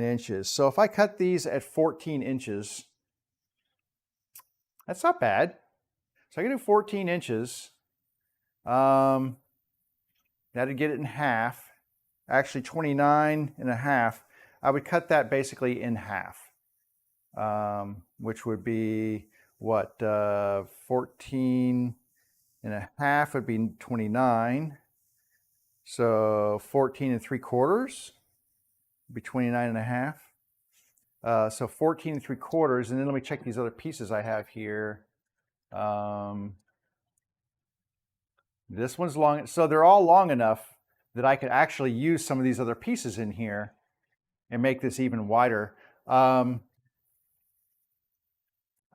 inches. So if I cut these at 14 inches, that's not bad. So I can do 14 inches. That'd get it in half. Actually 29 and a half. I would cut that basically in half, which would be what, 14 and a half would be 29. So 14 3/4 would be 29 and a half. So 14 3/4, and then let me check these other pieces I have here. This one's long, so they're all long enough that I could actually use some of these other pieces in here and make this even wider. I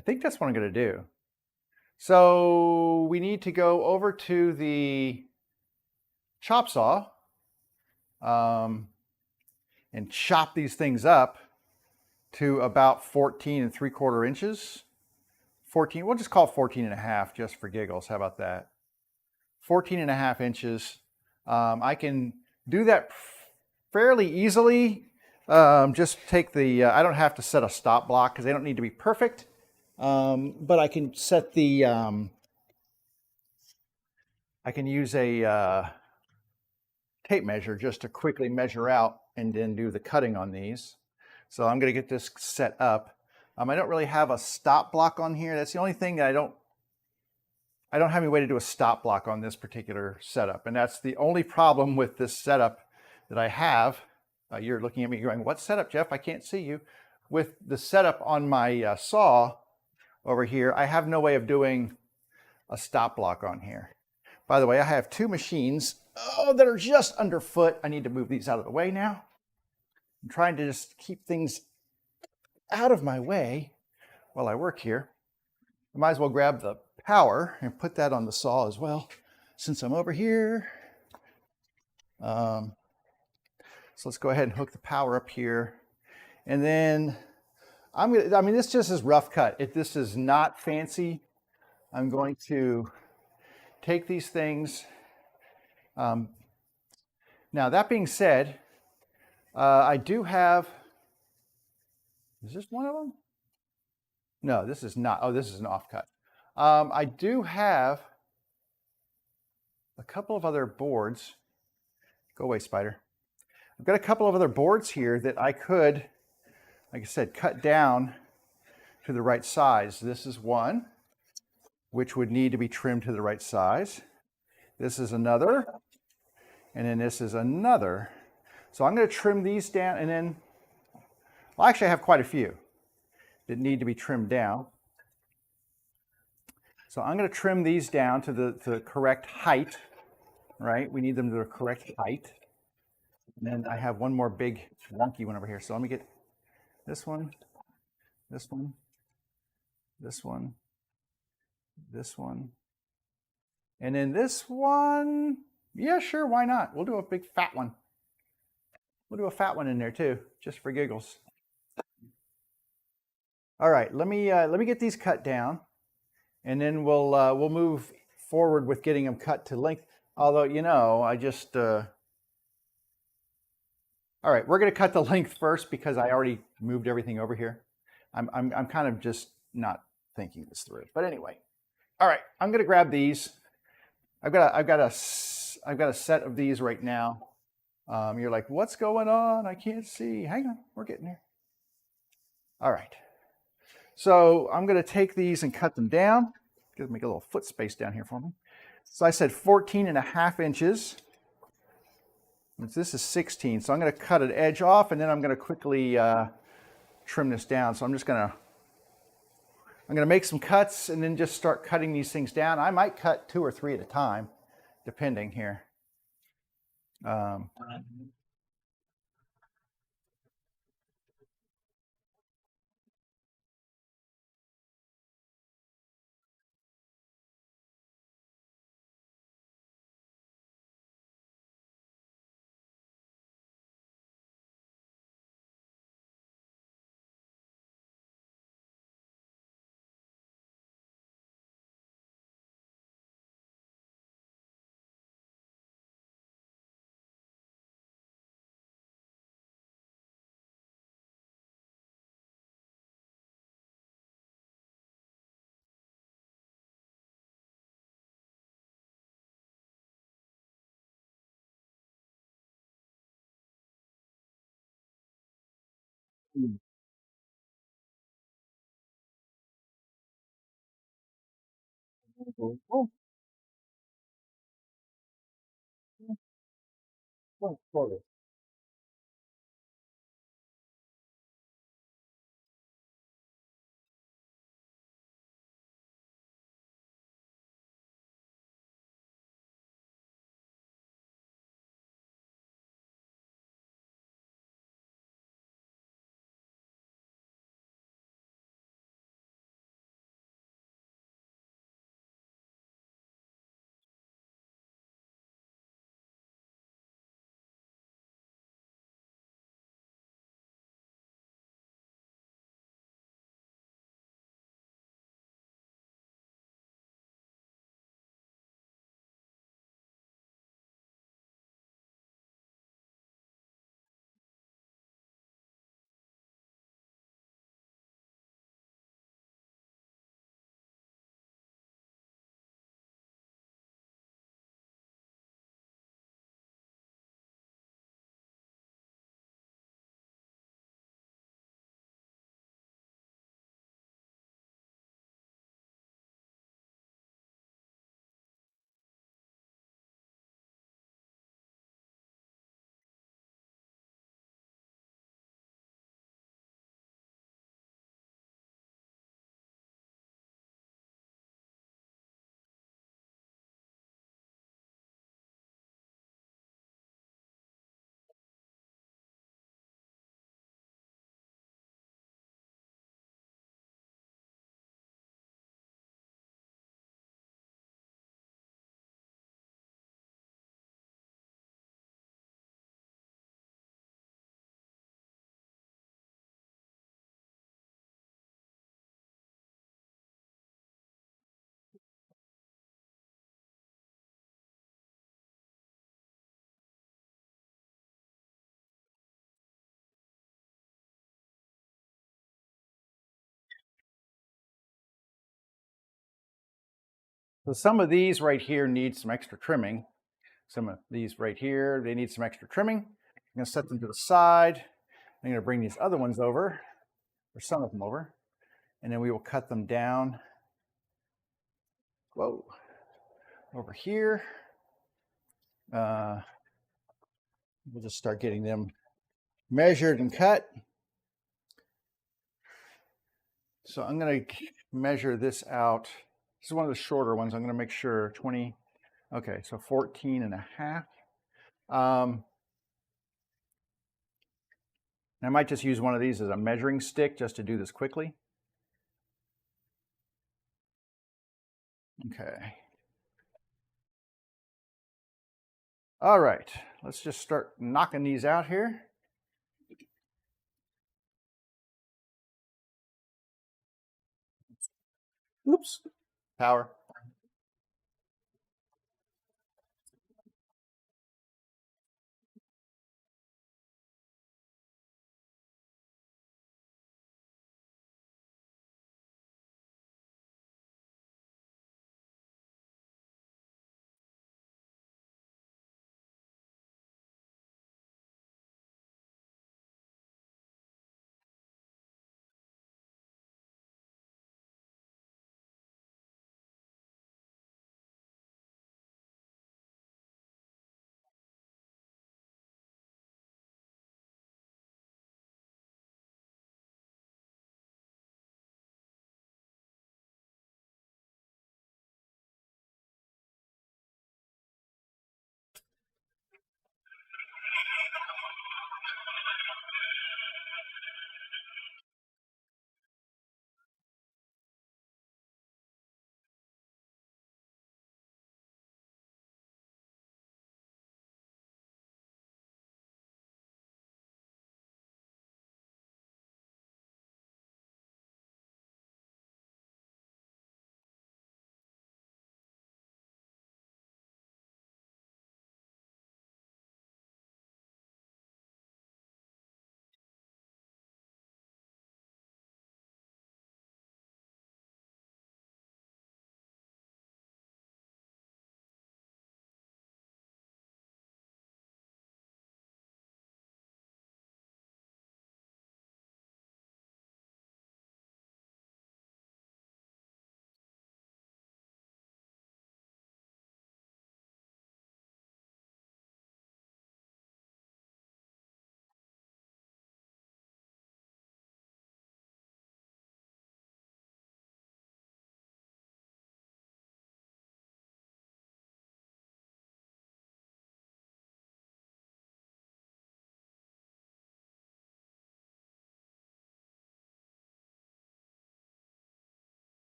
think that's what I'm going to do. So we need to go over to the chop saw and chop these things up to about 14 3/4 inches. 14, we'll just call it 14 and a half just for giggles. How about that? 14 and a half inches. I can do that fairly easily. Just take the, I don't have to set a stop block because they don't need to be perfect. But I can set the, I can use a tape measure just to quickly measure out and then do the cutting on these. So I'm going to get this set up. I don't really have a stop block on here. That's the only thing that I don't have any way to do a stop block on this particular setup. And that's the only problem with this setup that I have. You're looking at me going, what setup, Jeff? I can't see you. With the setup on my saw over here, I have no way of doing a stop block on here. By the way, I have two machines that are just underfoot. I need to move these out of the way now. I'm trying to just keep things out of my way while I work here. I might as well grab the power and put that on the saw as well, since I'm over here. So let's go ahead and hook the power up here. And then I mean, this just is rough cut. This is not fancy. I'm going to take these things. Um, Now, that being said, I do have, is this one of them? No, this is not. Oh, this is an offcut. I do have a couple of other boards. Go away, spider. I've got a couple of other boards here that I could, like I said, cut down to the right size. This is one, which would need to be trimmed to the right size. This is another, and then this is another. So I'm going to trim these down, and then, well, actually I have quite a few that need to be trimmed down. So I'm going to trim these down to the correct height, right? We need them to the correct height. And then I have one more big wonky one over here. So let me get this one, this one, this one, this one, and then this one. Yeah, sure, why not? We'll do a big fat one. We'll do a fat one in there too, just for giggles. All right, let me get these cut down, and then we'll move forward with getting them cut to length. Although, you know, I just all right, we're going to cut the length first because I already moved everything over here. I'm kind of just not thinking this through. But anyway, all right, I'm going to grab these. I've got a set of these right now. You're like, what's going on? I can't see. Hang on, we're getting there. All right. So I'm going to take these and cut them down. Just make a little foot space down here for me. So I said 14.5 inches. This is 16. So I'm going to cut an edge off, and then I'm going to quickly trim this down. So I'm going to make some cuts and then just start cutting these things down. I might cut 2 or 3 at a time, depending here. So some of these right here need some extra trimming. Some of these right here, they need some extra trimming. I'm gonna set them to the side. I'm gonna bring these other ones over, or some of them over, and then we will cut them down. Whoa, over here. We'll just start getting them measured and cut. So I'm going to measure this out. This is one of the shorter ones. I'm going to make sure 20. Okay, so 14 and a half. I might just use one of these as a measuring stick just to do this quickly. Okay. All right, let's just start knocking these out here. Oops, power.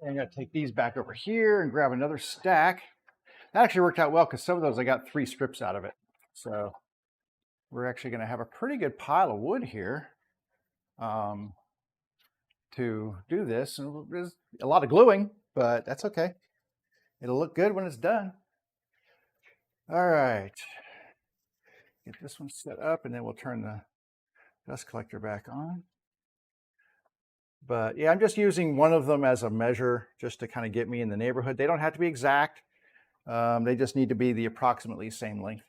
I'm going to take these back over here and grab another stack. That actually worked out well because some of those I got 3 strips out of it. So we're actually going to have a pretty good pile of wood here to do this. And there's a lot of gluing, but that's okay. It'll look good when it's done. All right. Get this one set up, and then we'll turn the dust collector back on. But yeah, I'm just using one of them as a measure just to kind of get me in the neighborhood. They don't have to be exact. They just need to be the approximately same length.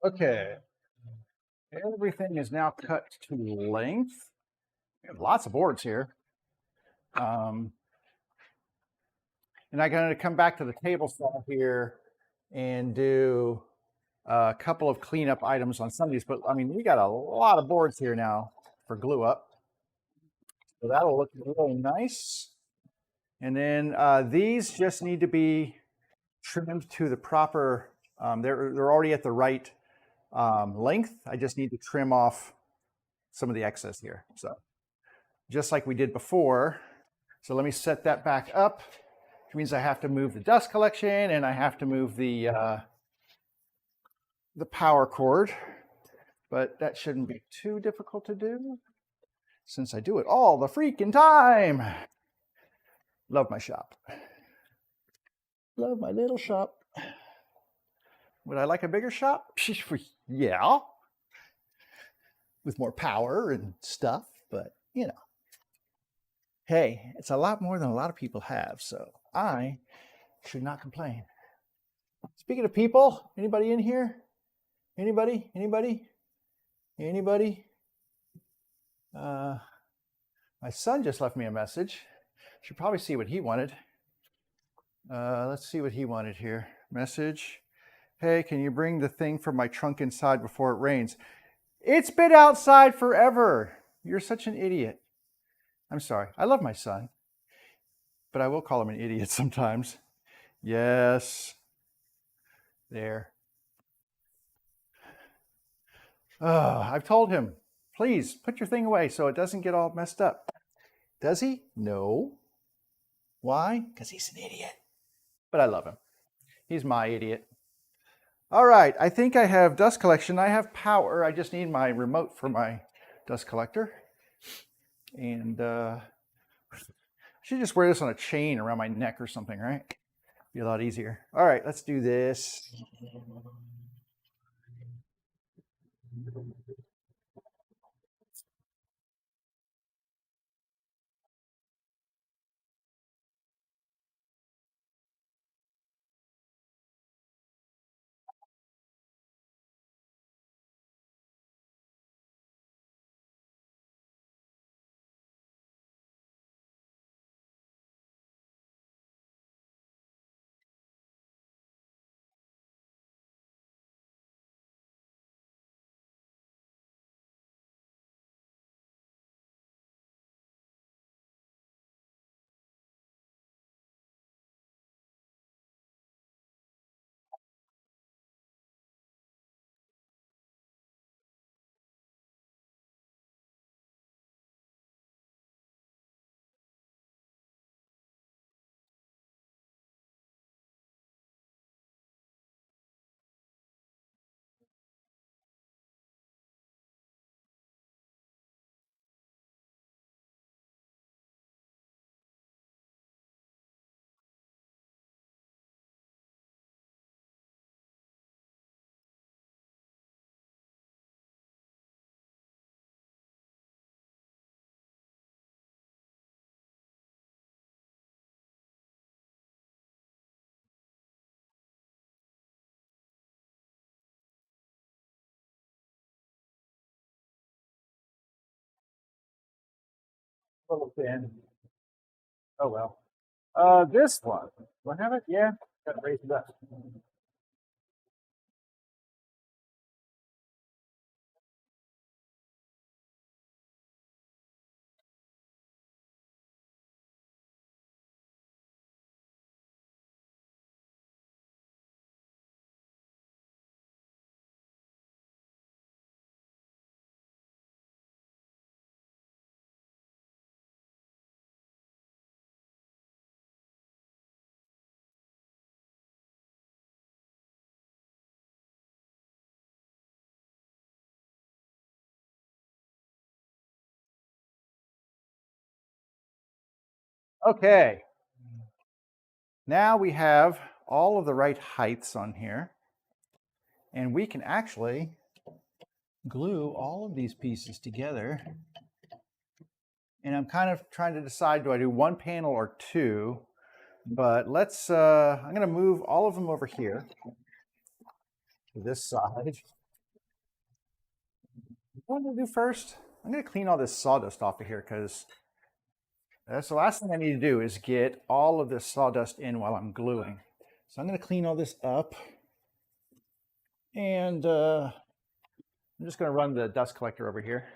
Okay, everything is now cut to length. We have lots of boards here. And I'm going to come back to the table saw here and do a couple of cleanup items on some of these. But I mean, we got a lot of boards here now for glue up. So that'll look really nice. And then these just need to be trimmed to the proper, they're already at the right length. I just need to trim off some of the excess here. So just like we did before. So let me set that back up. which means I have to move the dust collection and I have to move the power cord, but that shouldn't be too difficult to do since I do it all the freaking time. Love my shop. Love my little shop. Would I like a bigger shop? Yeah. With more power and stuff, but you know. Hey, it's a lot more than a lot of people have, so I should not complain. Speaking of people, anybody in here? Anybody? Anybody? Anybody? My son just left me a message. Should probably see what he wanted. Let's see what he wanted here. Message. Hey, can you bring the thing from my trunk inside before it rains? It's been outside forever. You're such an idiot. I'm sorry. I love my son, but I will call him an idiot sometimes. Yes. There. I've told him, please put your thing away so it doesn't get all messed up. Does he? No. Why? Because he's an idiot. But I love him. He's my idiot. All right, I think I have dust collection. I have power. I just need my remote for my dust collector. And I should just wear this on a chain around my neck or something, right? Be a lot easier. All right, let's do this. A little thin. Oh well. This one. Do I have it? Yeah. Got to raise it up. Okay. Now we have all of the right heights on here. And we can actually glue all of these pieces together. And I'm kind of trying to decide, do I do one panel or two? But let's, I'm gonna move all of them over here to this side. What I'm gonna do first, I'm gonna clean all this sawdust off of here because that's the last thing I need to do is get all of this sawdust in while I'm gluing. So I'm gonna clean all this up. And I'm just gonna run the dust collector over here.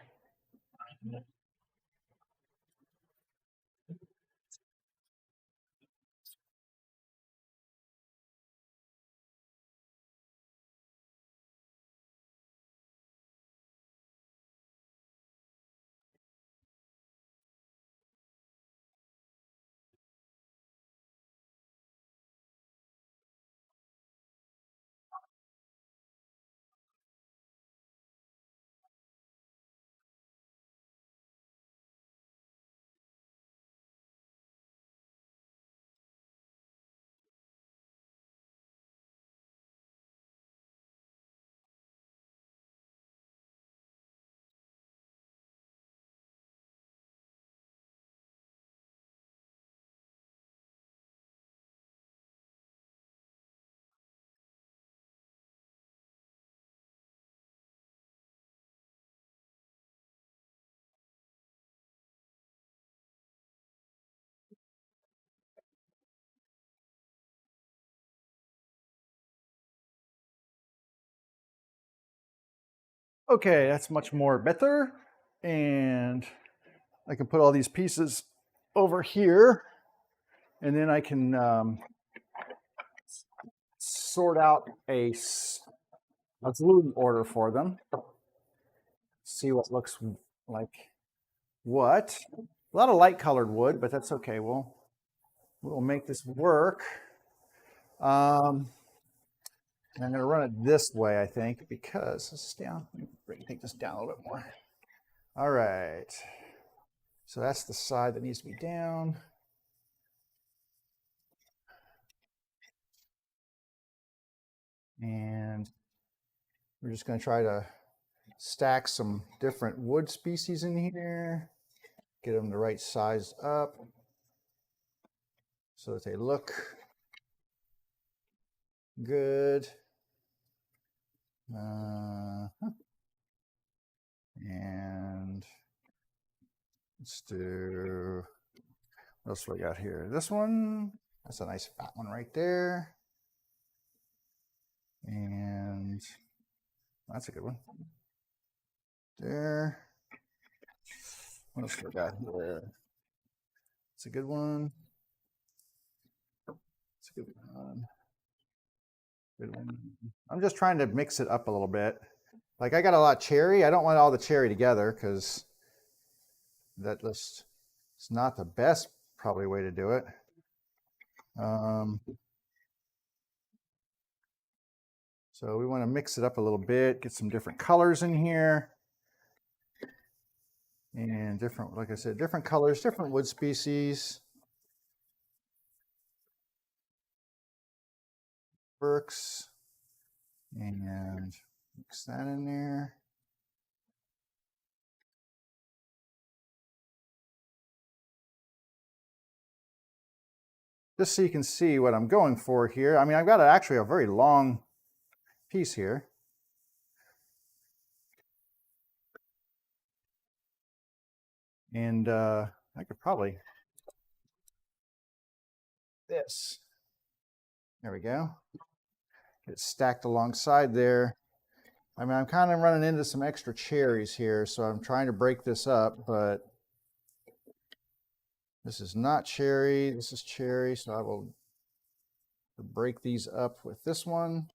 Okay, that's much more better. And I can put all these pieces over here, and then I can sort out a glue order for them. See what looks like what. A lot of light colored wood, but that's okay. We'll make this work. I'm going to run it this way, I think, because this is down. Let me take this down a little bit more. All right. So that's the side that needs to be down. And we're just going to try to stack some different wood species in here, get them the right size up so that they look good. And let's do, what else we got here? This one, that's a nice fat one right there. And that's a good one. There. What else we got here? It's a good one. It's a good one. Good one. I'm just trying to mix it up a little bit. Like I got a lot of cherry. I don't want all the cherry together because that just it's not the best probably way to do it. So we want to mix it up a little bit, get some different colors in here. And different, like I said, different colors, different wood species. Works. And mix that in there. Just so you can see what I'm going for here. I mean, I've got actually a very long piece here. And I could probably, this. There we go. Get it stacked alongside there. I mean, I'm kind of running into some extra cherries here, so I'm trying to break this up, but this is not cherry, this is cherry, so I will break these up with this one.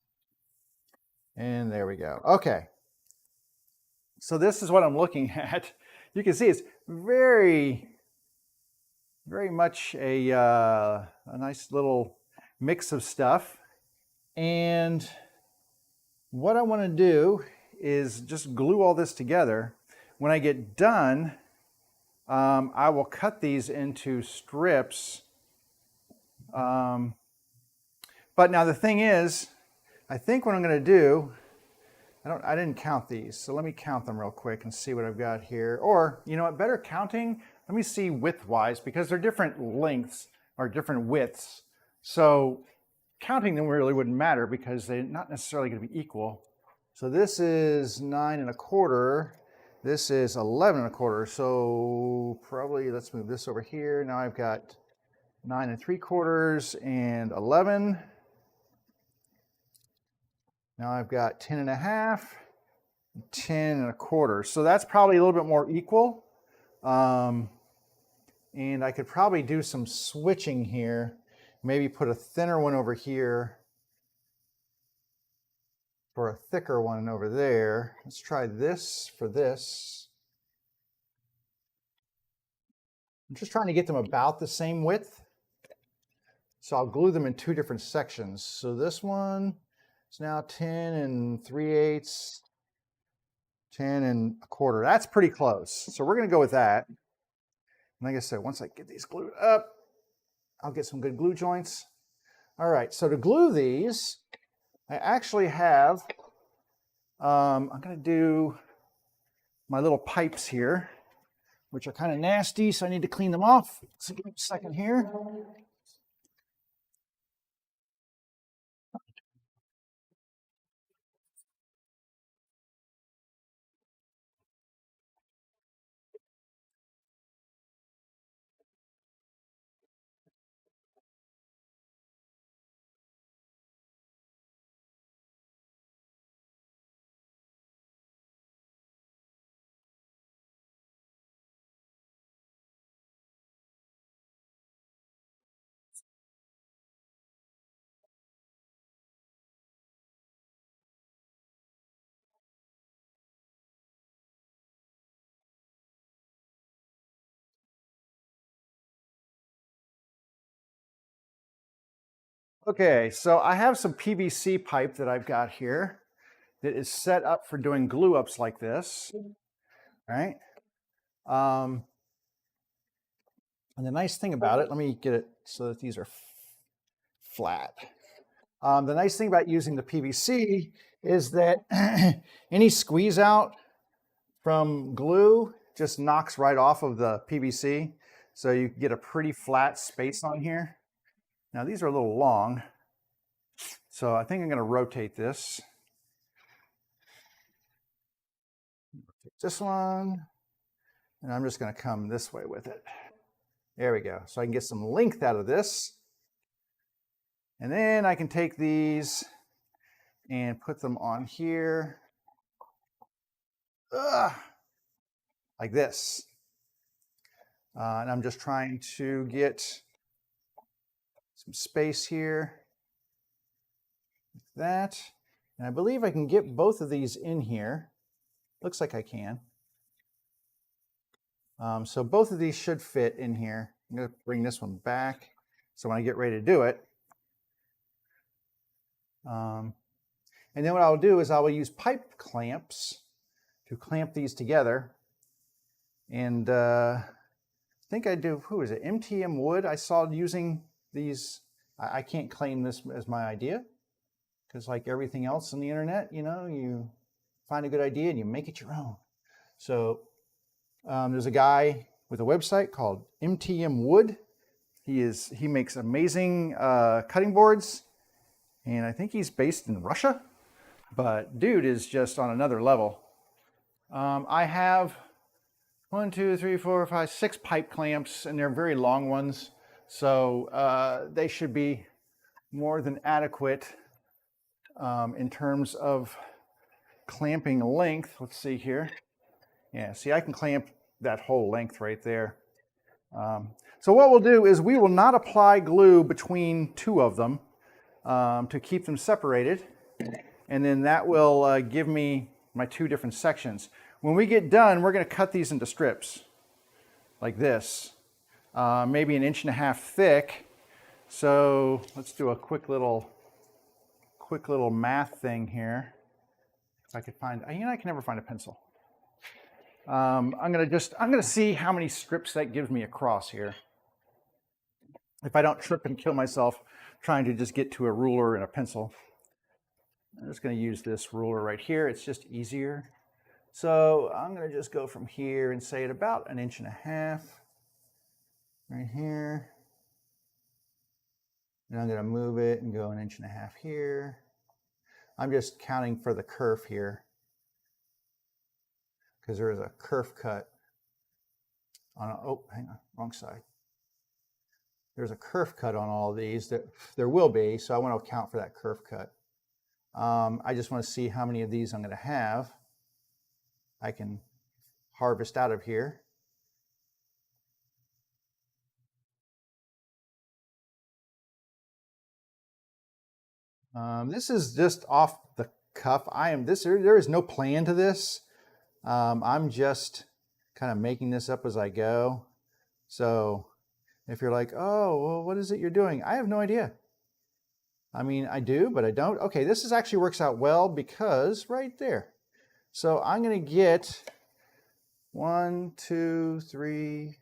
And there we go. Okay. So this is what I'm looking at. You can see it's very, very much a nice little mix of stuff. And what I want to do is just glue all this together. When I get done, I will cut these into strips. But now the thing is, I think what I'm going to do, I didn't count these, so let me count them real quick and see what I've got here. Or, you know what, better counting, let me see width-wise, because they're different lengths or different widths. So counting them really wouldn't matter because they're not necessarily going to be equal. So this is 9 1/4. This is 11 1/4. So probably let's move this over here. Now I've got 9 3/4 and 11. Now I've got 10 1/2, 10 1/4. So that's probably a little bit more equal. And I could probably do some switching here. Maybe put a thinner one over here for a thicker one over there. Let's try this for this. I'm just trying to get them about the same width. So I'll glue them in 2 different sections. So this one is now 10 3/8, 10 1/4. That's pretty close. So we're going to go with that. And like I said, once I get these glued up, I'll get some good glue joints. All right, so to glue these, I actually have, I'm going to do my little pipes here, which are kind of nasty, so I need to clean them off. So give me a second here. Okay, so I have some PVC pipe that I've got here that is set up for doing glue ups like this, right? And the nice thing about it, let me get it so that these are flat. The nice thing about using the PVC is that any squeeze out from glue just knocks right off of the PVC. So you get a pretty flat space on here. Now these are a little long, so I think I'm going to rotate this. Take this one, and I'm just going to come this way with it. There we go. So I can get some length out of this. And then I can take these and put them on here. Like this. And I'm just trying to get some space here. Like that. And I believe I can get both of these in here. Looks like I can. So both of these should fit in here. I'm going to bring this one back. So when I get ready to do it. And then what I'll do is I will use pipe clamps to clamp these together. And I think I do, who is it? MTM Wood. I saw using these. I can't claim this as my idea because like everything else on the internet, you know, you find a good idea and you make it your own. So there's a guy with a website called MTM Wood. He makes amazing cutting boards, and I think he's based in Russia, but dude is just on another level. I have 1, 2, 3, 4, 5, 6 pipe clamps, and they're very long ones, so they should be more than adequate in terms of clamping length. Let's see here. Yeah, see, I can clamp that whole length right there. So what we'll do is we will not apply glue between two of them to keep them separated, and then that will give me my two different sections. When we get done, we're going to cut these into strips like this, maybe 1.5 inches thick. So let's do a quick little math thing here. If I could find, you know, I can never find a pencil. I'm gonna see how many strips that gives me across here. If I don't trip and kill myself trying to just get to a ruler and a pencil. I'm just gonna use this ruler right here. It's just easier. So I'm gonna just go from here and say at about 1.5 inches right here. And I'm gonna move it and go 1.5 inches here. I'm just counting for the kerf here, because there is a kerf cut on, oh, hang on, wrong side. There's a kerf cut on all of these. That there will be, so I want to account for that kerf cut. I just want to see how many of these I'm going to have. I can harvest out of here. This is just off the cuff. There is no plan to this. I'm just kind of making this up as I go. So if you're like, oh, well, what is it you're doing? I have no idea. I mean, I do, but I don't. Okay, this actually works out well because right there. So I'm going to get 1, 2, 3,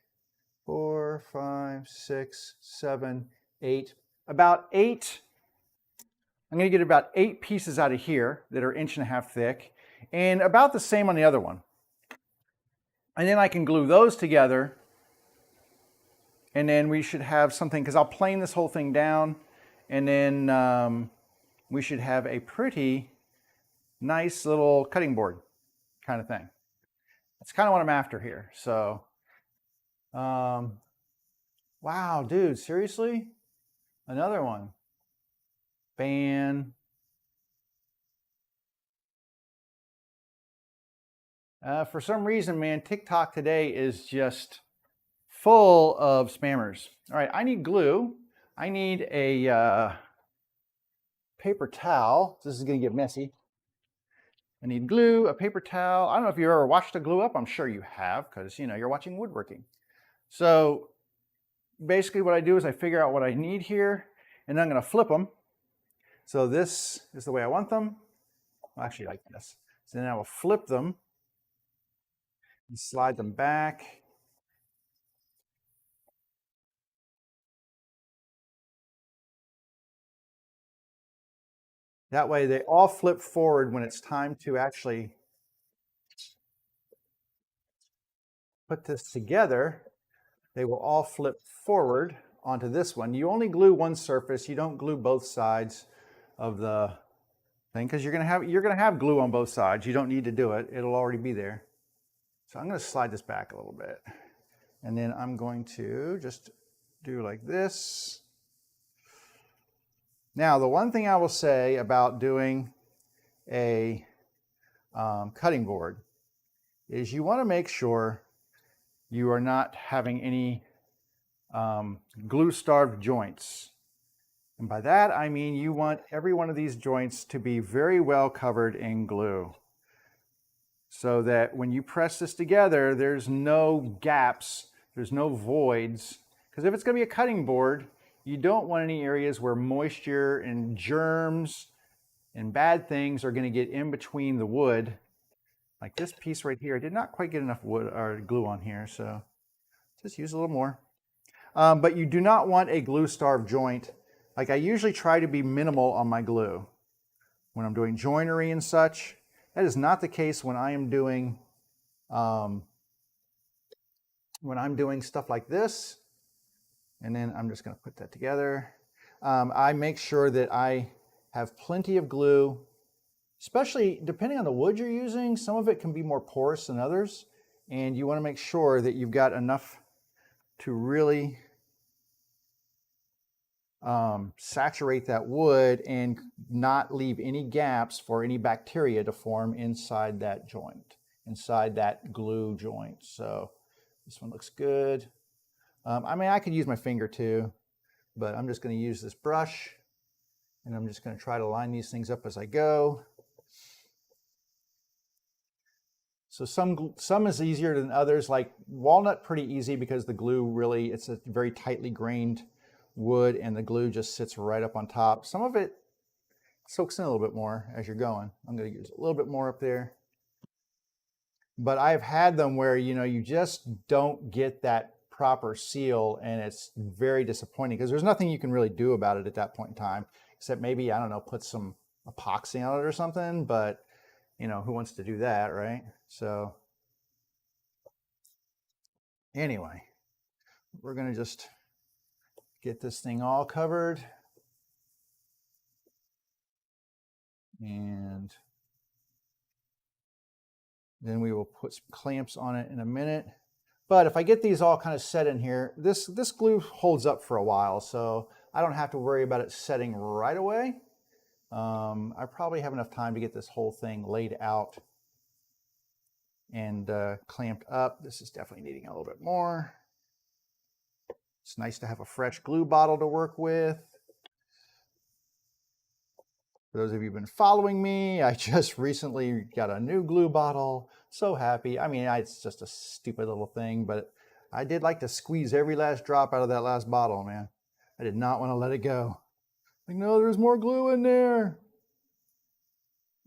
4, 5, 6, 7, 8, about 8. I'm going to get about 8 pieces out of here that are 1.5 inches thick, and about the same on the other one. And then I can glue those together, and then we should have something, because I'll plane this whole thing down, and then we should have a pretty nice little cutting board kind of thing. That's kind of what I'm after here. So, wow, dude, seriously? Another one. Ban. For some reason, man, TikTok today is just full of spammers. All right, I need glue. I need a paper towel. This is going to get messy. I need glue, a paper towel. I don't know if you ever watched a glue up. I'm sure you have, because you know you're watching woodworking. So basically what I do is I figure out what I need here, And I'm going to flip them. So this is the way I want them. Well, actually, like this. So then I will flip them and slide them back. That way they all flip forward when it's time to actually put this together. They will all flip forward onto this one. You only glue one surface. You don't glue both sides of the thing because you're gonna have glue on both sides. You don't need to do it. It'll already be there. So I'm gonna slide this back a little bit. And then I'm going to just do like this. Now, the one thing I will say about doing a cutting board is you want to make sure you are not having any glue-starved joints. And by that, I mean you want every one of these joints to be very well covered in glue so that when you press this together, there's no gaps, there's no voids. Because if it's going to be a cutting board, you don't want any areas where moisture and germs and bad things are going to get in between the wood. Like this piece right here, I did not quite get enough wood or glue on here, so just use a little more. But you do not want a glue-starved joint. Like I usually try to be minimal on my glue when I'm doing joinery and such. That is not the case when I am doing stuff like this. And then I'm just going to put that together. I make sure that I have plenty of glue, especially depending on the wood you're using. Some of it can be more porous than others, and you want to make sure that you've got enough to really saturate that wood and not leave any gaps for any bacteria to form inside that joint, inside that glue joint. So this one looks good. I mean, I could use my finger too, but I'm just going to use this brush, and I'm just going to try to line these things up as I go. So some is easier than others, like walnut pretty easy because the glue really, it's a very tightly grained wood and the glue just sits right up on top. Some of it soaks in a little bit more as you're going. I'm going to use a little bit more up there. But I've had them where, you know, you just don't get that proper seal and it's very disappointing because there's nothing you can really do about it at that point in time, except maybe, I don't know, put some epoxy on it or something, but you know, who wants to do that, right? So anyway, we're going to just get this thing all covered. And then we will put some clamps on it in a minute. But if I get these all kind of set in here, this glue holds up for a while, so I don't have to worry about it setting right away. I probably have enough time to get this whole thing laid out and clamped up. This is definitely needing a little bit more. It's nice to have a fresh glue bottle to work with. For those of you who've been following me, I just recently got a new glue bottle. So happy. I mean, it's just a stupid little thing, but I did like to squeeze every last drop out of that last bottle, man. I did not want to let it go. Like, no, there's more glue in there.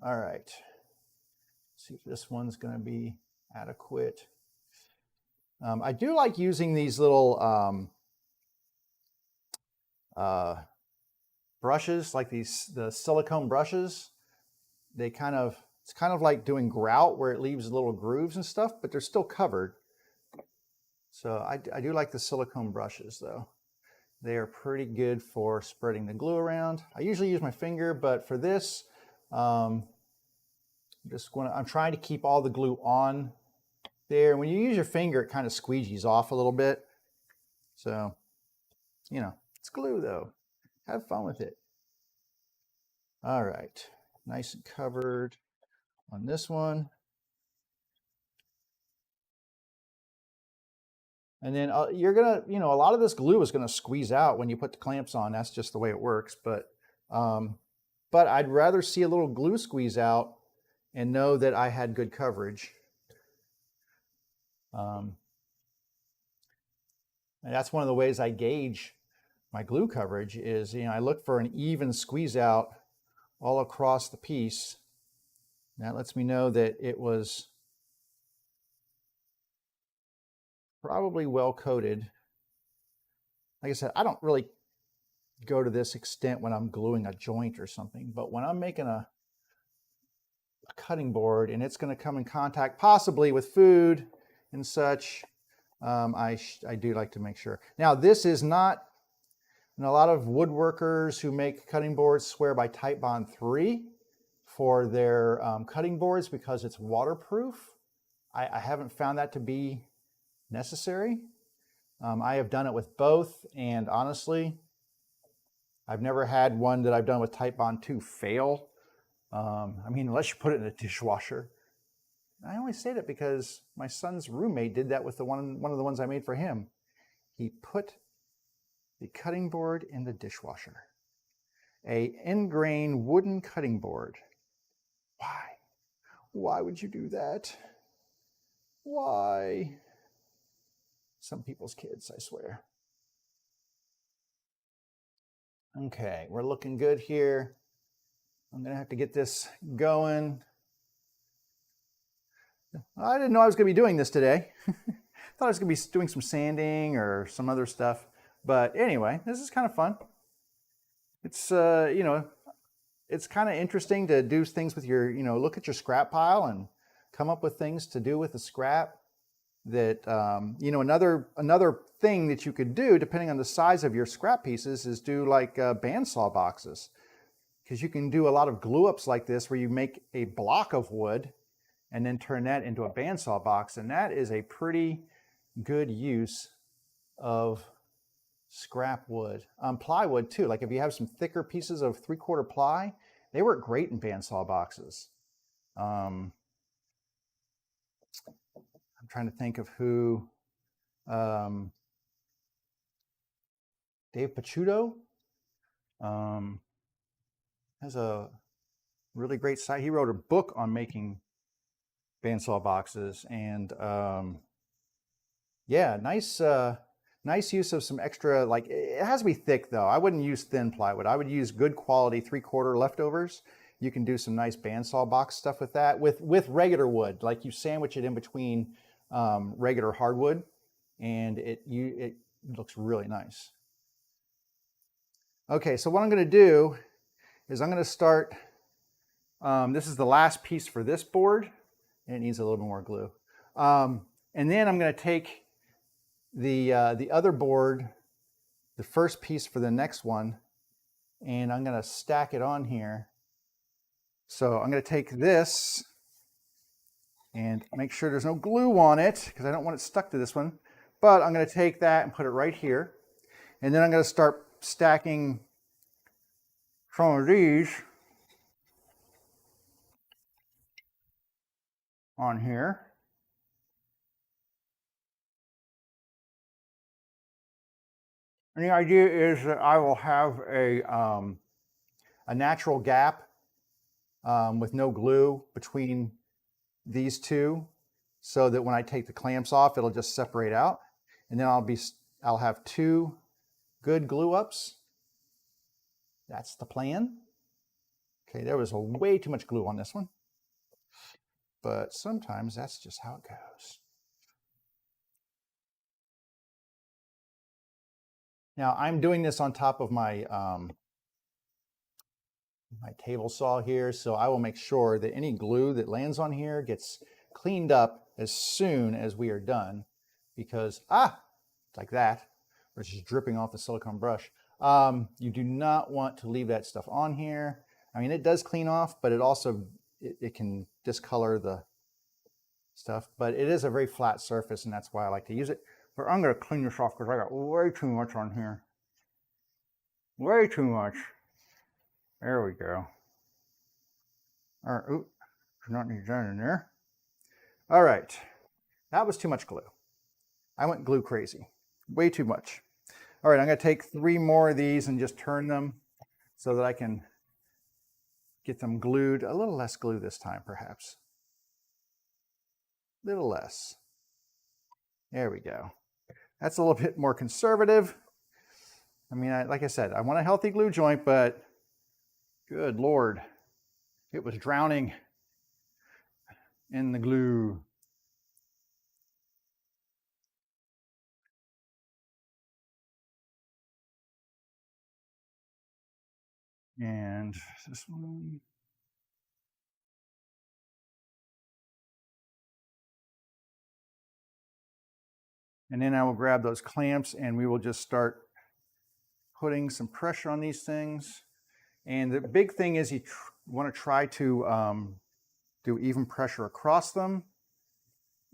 All right. Let's see if this one's going to be adequate. I do like using these little brushes, like the silicone brushes. It's kind of like doing grout where it leaves little grooves and stuff, but they're still covered. So I do like the silicone brushes though. They are pretty good for spreading the glue around. I usually use my finger, but for this, I'm trying to keep all the glue on there. When you use your finger, it kind of squeegees off a little bit. So, you know, it's glue though. Have fun with it. All right, nice and covered on this one. And then you're gonna, you know, a lot of this glue is gonna squeeze out when you put the clamps on. That's just the way it works. But I'd rather see a little glue squeeze out and know that I had good coverage. And that's one of the ways I gauge my glue coverage is, I look for an even squeeze out all across the piece. That lets me know that it was probably well coated. Like I said, I don't really go to this extent when I'm gluing a joint or something, but when I'm making a cutting board and it's going to come in contact possibly with food and such, I do like to make sure. Now, this is not, and a lot of woodworkers who make cutting boards swear by Titebond 3 for their cutting boards because it's waterproof. I haven't found that to be necessary. I have done it with both, and honestly, I've never had one that I've done with Titebond 2 fail. I mean, unless you put it in a dishwasher. I only say that because my son's roommate did that with one of the ones I made for him. He put the cutting board in the dishwasher. A end-grain wooden cutting board. Why? Why would you do that? Why? Some people's kids, I swear. Okay, we're looking good here. I'm gonna have to get this going. I didn't know I was gonna be doing this today. Thought I was gonna be doing some sanding or some other stuff. But anyway, this is kind of fun. It's, it's kind of interesting to do things with your, look at your scrap pile and come up with things to do with the scrap that, another thing that you could do, depending on the size of your scrap pieces, is do like bandsaw boxes. Because you can do a lot of glue ups like this where you make a block of wood and then turn that into a bandsaw box. And that is a pretty good use of scrap wood. Plywood too, like if you have some thicker pieces of 3/4 ply, they work great in bandsaw boxes. I'm trying to think of who, Dave Picciuto has a really great site. He wrote a book on making bandsaw boxes, and yeah, nice use of some extra, like it has to be thick though. I wouldn't use thin plywood. I would use good quality 3/4 leftovers. You can do some nice bandsaw box stuff with that, with regular wood. Like you sandwich it in between regular hardwood, and it looks really nice. Okay, so what I'm going to do is I'm going to start. This is the last piece for this board, and it needs a little bit more glue. And then I'm going to take the other board, the first piece for the next one, and I'm going to stack it on here. So I'm going to take this and make sure there's no glue on it because I don't want it stuck to this one. But I'm going to take that and put it right here. And then I'm going to start stacking some of these on here. And the idea is that I will have a natural gap with no glue between these two, so that when I take the clamps off, it'll just separate out. And then I'll have two good glue ups. That's the plan. Okay, there was way too much glue on this one, but sometimes that's just how it goes. Now I'm doing this on top of my my table saw here, so I will make sure that any glue that lands on here gets cleaned up as soon as we are done, because like that, or it's just dripping off the silicone brush. You do not want to leave that stuff on here. I mean, it does clean off, but it also it can discolor the stuff, but it is a very flat surface, and that's why I like to use it. But I'm going to clean this off because I got way too much on here. Way too much. There we go. All right, oops, not need that in there. All right, that was too much glue. I went glue crazy, way too much. All right, I'm going to take 3 more of these and just turn them so that I can get them glued. A little less glue this time, perhaps. A little less. There we go. That's a little bit more conservative. I mean, like I said, I want a healthy glue joint, but good Lord, it was drowning in the glue. And this one. And then I will grab those clamps and we will just start putting some pressure on these things. And the big thing is you want to try to do even pressure across them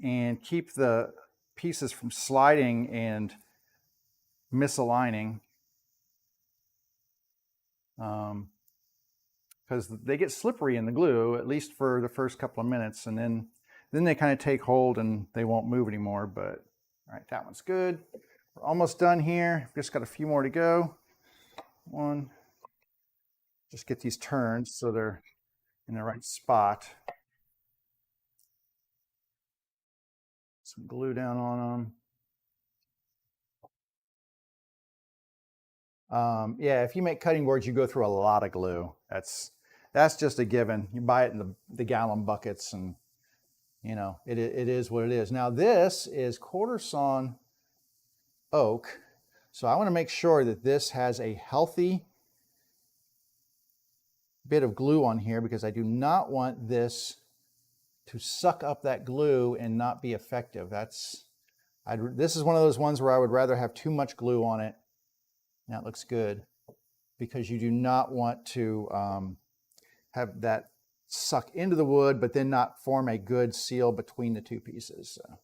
and keep the pieces from sliding and misaligning. Because they get slippery in the glue, at least for the first couple of minutes, and then they kind of take hold and they won't move anymore. But all right, that one's good. We're almost done here. Just got a few more to go. One. Just get these turns so they're in the right spot. Some glue down on them. Yeah, if you make cutting boards, you go through a lot of glue. That's just a given. You buy it in the gallon buckets, and you know it is what it is. Now this is quarter sawn oak, so I want to make sure that this has a healthy bit of glue on here because I do not want this to suck up that glue and not be effective. This is one of those ones where I would rather have too much glue on it. That looks good because you do not want to have that suck into the wood, but then not form a good seal between the two pieces. So.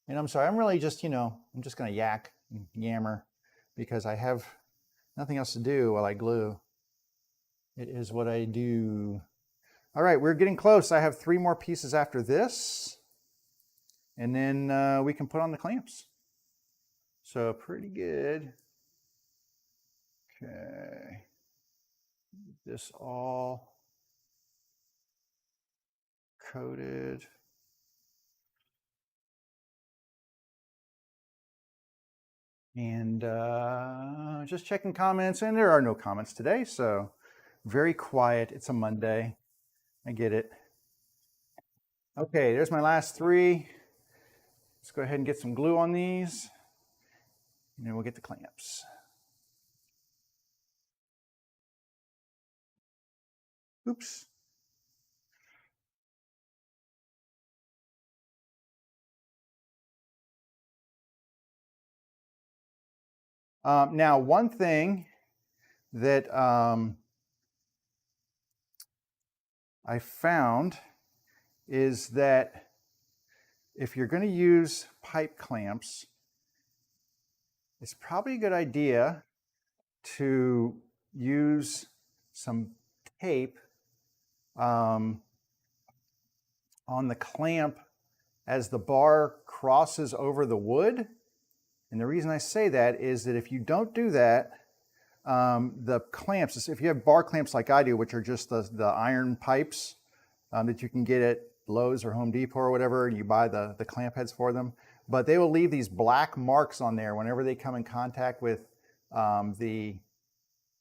And I'm sorry, I'm really just, I'm just going to yak and yammer because I have nothing else to do while I glue. It is what I do. All right, we're getting close. I have 3 more pieces after this, and then we can put on the clamps. So pretty good. Okay. This all coated. And just checking comments, and there are no comments today, so very quiet. It's a Monday. I get it. Okay, there's my last 3. Let's go ahead and get some glue on these, and then we'll get the clamps. Oops. Now, one thing that I found is that if you're going to use pipe clamps, it's probably a good idea to use some tape on the clamp as the bar crosses over the wood. And the reason I say that is that if you don't do that, the clamps, if you have bar clamps like I do, which are just the iron pipes that you can get at Lowe's or Home Depot or whatever, and you buy the clamp heads for them, but they will leave these black marks on there whenever they come in contact with the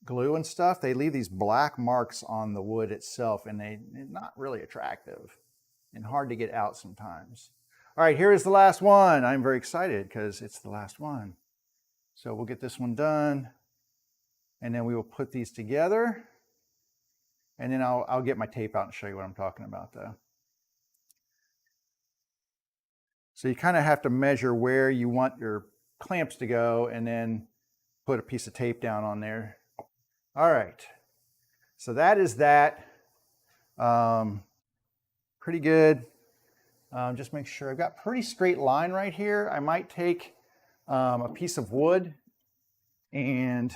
glue and stuff. They leave these black marks on the wood itself, and they're not really attractive and hard to get out sometimes. All right, here is the last one. I'm very excited because it's the last one. So we'll get this one done, and then we will put these together, and then I'll get my tape out and show you what I'm talking about though. So you kind of have to measure where you want your clamps to go and then put a piece of tape down on there. All right, so that is that. Pretty good. Just make sure I've got pretty straight line right here. I might take a piece of wood and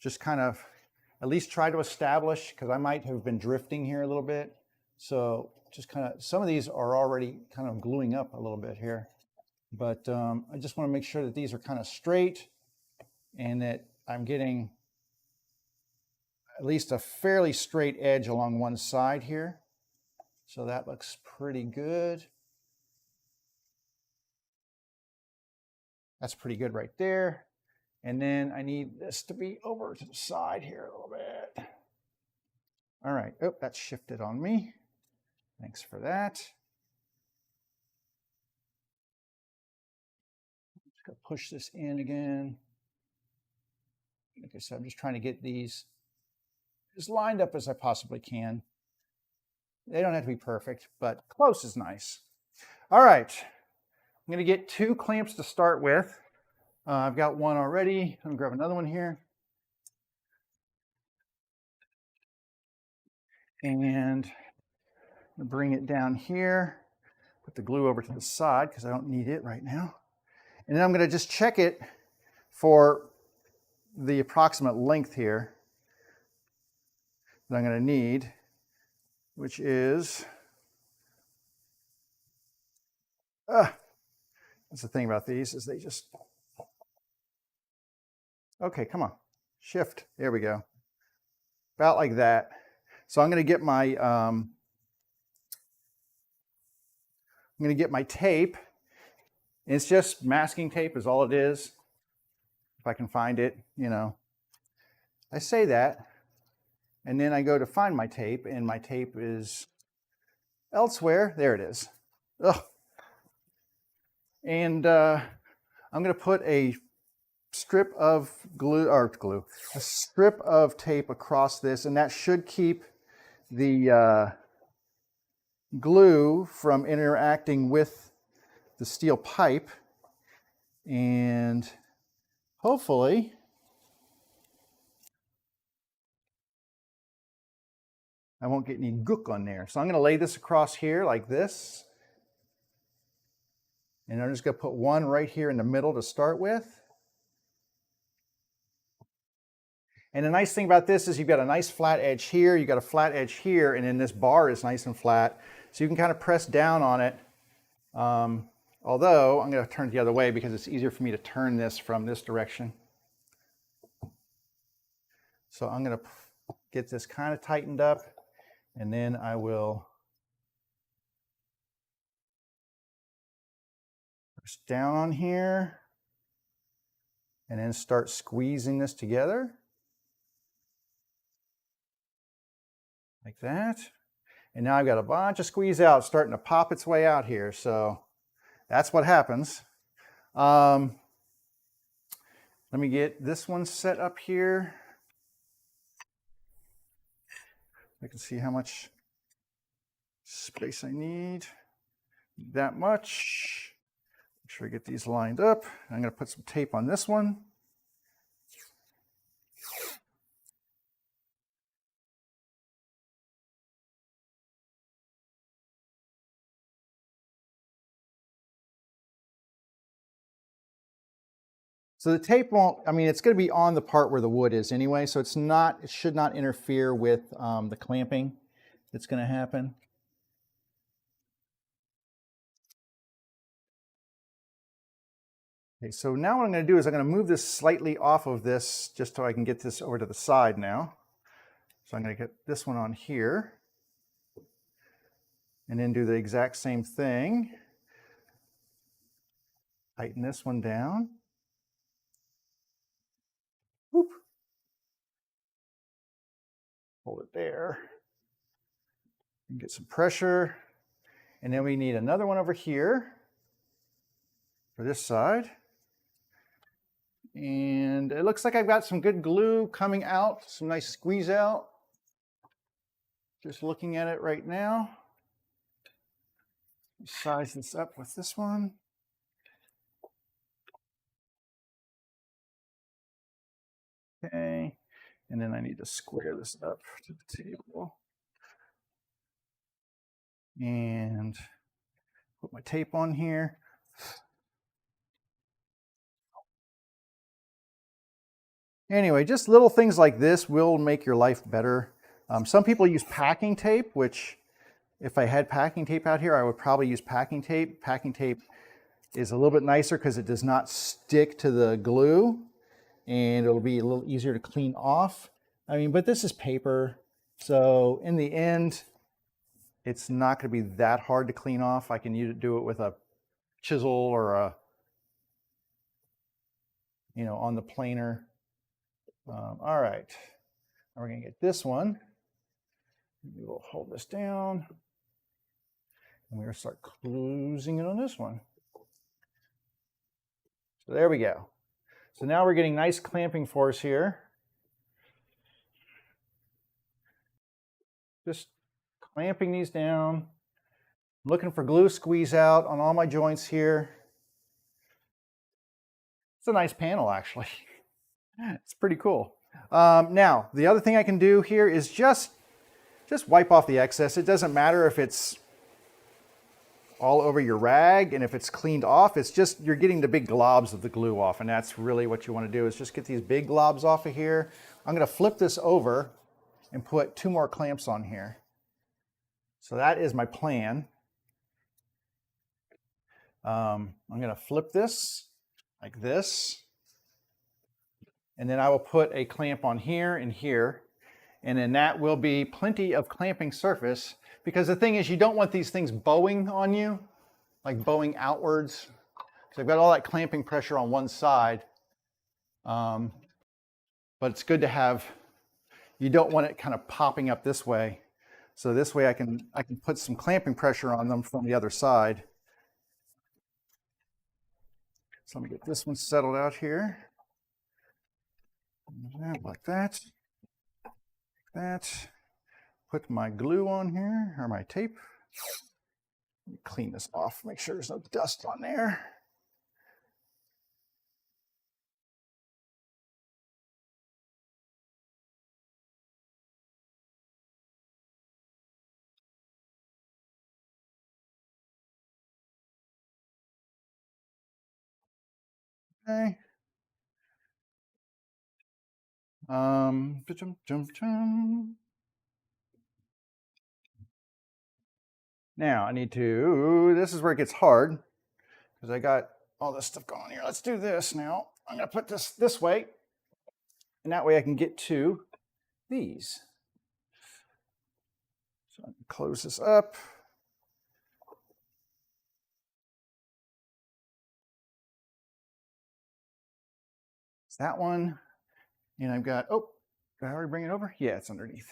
just kind of at least try to establish, because I might have been drifting here a little bit. So just kind of, some of these are already kind of gluing up a little bit here. But I just want to make sure that these are kind of straight and that I'm getting at least a fairly straight edge along one side here. So that looks pretty good. That's pretty good right there. And then I need this to be over to the side here a little bit. All right, oh, that shifted on me. Thanks for that. Just gonna push this in again. Like I said, I'm just trying to get these as lined up as I possibly can. They don't have to be perfect, but close is nice. All right, I'm gonna get 2 clamps to start with. I've got one already. I'm gonna grab another one here. And bring it down here. Put the glue over to the side because I don't need it right now. And then I'm gonna just check it for the approximate length here that I'm gonna need, which is, that's the thing about these is they just, okay, come on, shift, there we go. About like that. So I'm gonna get my, tape. It's just masking tape is all it is. If I can find it, you know. I say that, and then I go to find my tape, and my tape is elsewhere. There it is. Ugh. And I'm going to put a strip of a strip of tape across this, and that should keep the glue from interacting with the steel pipe, and hopefully I won't get any gook on there. So I'm going to lay this across here like this. And I'm just going to put one right here in the middle to start with. And the nice thing about this is you've got a nice flat edge here, you've got a flat edge here, and then this bar is nice and flat. So you can kind of press down on it. Although I'm going to turn it the other way because it's easier for me to turn this from this direction. So I'm going to get this kind of tightened up, and then I will press down on here and then start squeezing this together like that. And now I've got a bunch of squeeze out starting to pop its way out here. So that's what happens. Let me get this one set up here. I can see how much space I need. That much. Make sure I get these lined up. I'm going to put some tape on this one. So the tape won't, I mean, it's going to be on the part where the wood is anyway, so it's not, it should not interfere with the clamping that's going to happen. Okay, so now what I'm going to do is I'm going to move this slightly off of this just so I can get this over to the side now. So I'm going to get this one on here and then do the exact same thing. Tighten this one down. Whoop. Hold it there. And get some pressure. And then we need another one over here for this side. And it looks like I've got some good glue coming out, some nice squeeze out. Just looking at it right now. Size this up with this one. Okay, and then I need to square this up to the table. And put my tape on here. Anyway, just little things like this will make your life better. Some people use packing tape, which if I had packing tape out here, I would probably use packing tape. Packing tape is a little bit nicer because it does not stick to the glue and it'll be a little easier to clean off. I mean, but this is paper. So in the end, it's not going to be that hard to clean off. I can do it with a chisel or a you know, on the planer. All right, now we're gonna get this one. We will hold this down and we're gonna start closing it on this one. So there we go. So now we're getting nice clamping force here. Just clamping these down. I'm looking for glue squeeze out on all my joints here. It's a nice panel, actually. It's pretty cool. Now, the other thing I can do here is just wipe off the excess. It doesn't matter if it's all over your rag and if it's cleaned off. It's just you're getting the big globs of the glue off, and that's really what you want to do is just get these big globs off of here. I'm going to flip this over and put 2 more clamps on here. So that is my plan. I'm going to flip this like this, and then I will put a clamp on here and here, and then that will be plenty of clamping surface, because the thing is you don't want these things bowing on you, like bowing outwards. So I've got all that clamping pressure on one side, but it's good to have, you don't want it kind of popping up this way. So this way I can put some clamping pressure on them from the other side. So let me get this one settled out here. Like that. Like that. Put my glue on here, or my tape. Let me clean this off, make sure there's no dust on there. Okay. Now I need to, this is where it gets hard because I got all this stuff going on here. Let's do this now. I'm going to put this way, and that way I can get to these. So I can close this up. It's that one. And I've got, oh, did I already bring it over? Yeah, it's underneath.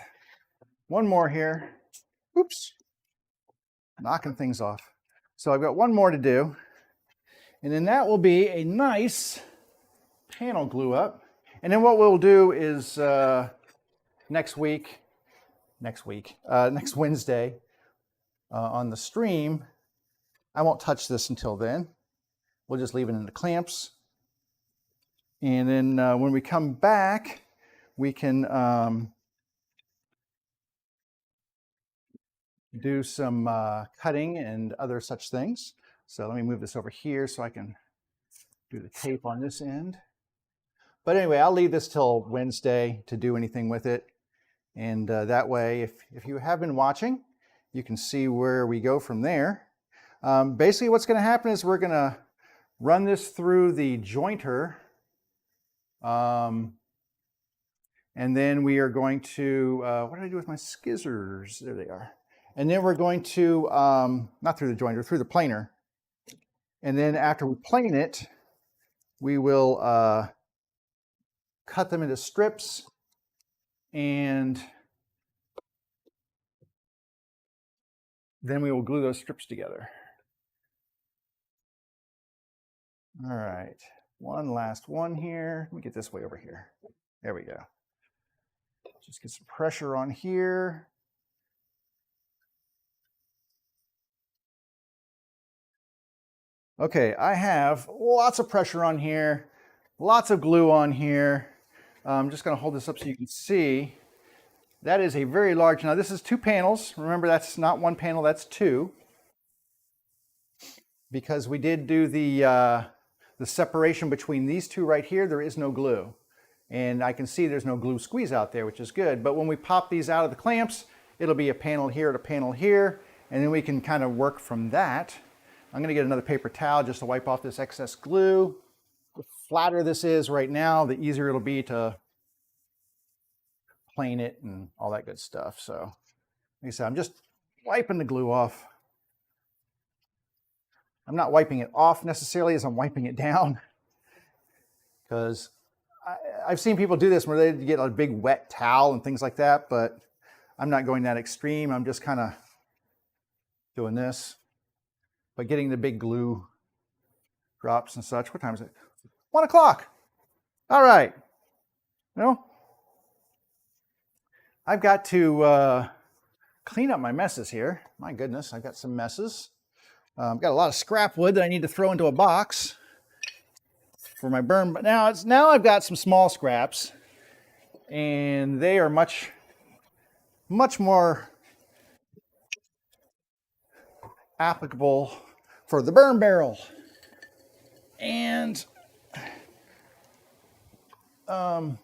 One more here. Oops. Knocking things off. So I've got one more to do. And then that will be a nice panel glue up. And then what we'll do is next Wednesday on the stream, I won't touch this until then. We'll just leave it in the clamps. And then when we come back, we can do some cutting and other such things. So let me move this over here so I can do the tape on this end. But anyway, I'll leave this till Wednesday to do anything with it. And that way, if you have been watching, you can see where we go from there. Basically, what's going to happen is we're going to run this through the jointer. And then we are going to, what did I do with my skizzers? There they are. And then we're going to, not through the jointer, through the planer. And then after we plane it, we will cut them into strips and then we will glue those strips together. All right, one last one here. Let me get this way over here. There we go. Just get some pressure on here. Okay, I have lots of pressure on here, lots of glue on here. I'm just going to hold this up so you can see. That is a very large, now this is 2 panels. Remember, that's not 1 panel, that's 2. Because we did do the separation between these 2 right here, there is no glue. And I can see there's no glue squeeze out there, which is good. But when we pop these out of the clamps, it'll be a panel here and a panel here, and then we can kind of work from that. I'm going to get another paper towel just to wipe off this excess glue. The flatter this is right now, the easier it'll be to plane it and all that good stuff. So, like I said, I'm just wiping the glue off. I'm not wiping it off necessarily as I'm wiping it down. because I've seen people do this where they get a big wet towel and things like that, but I'm not going that extreme. I'm just kind of doing this, but getting the big glue drops and such. What time is it? 1 o'clock. All right. You know, I've got to clean up my messes here. My goodness, I've got some messes. I've got a lot of scrap wood that I need to throw into a box for my burn. But now I've got some small scraps, and they are much more applicable for the burn barrel. And I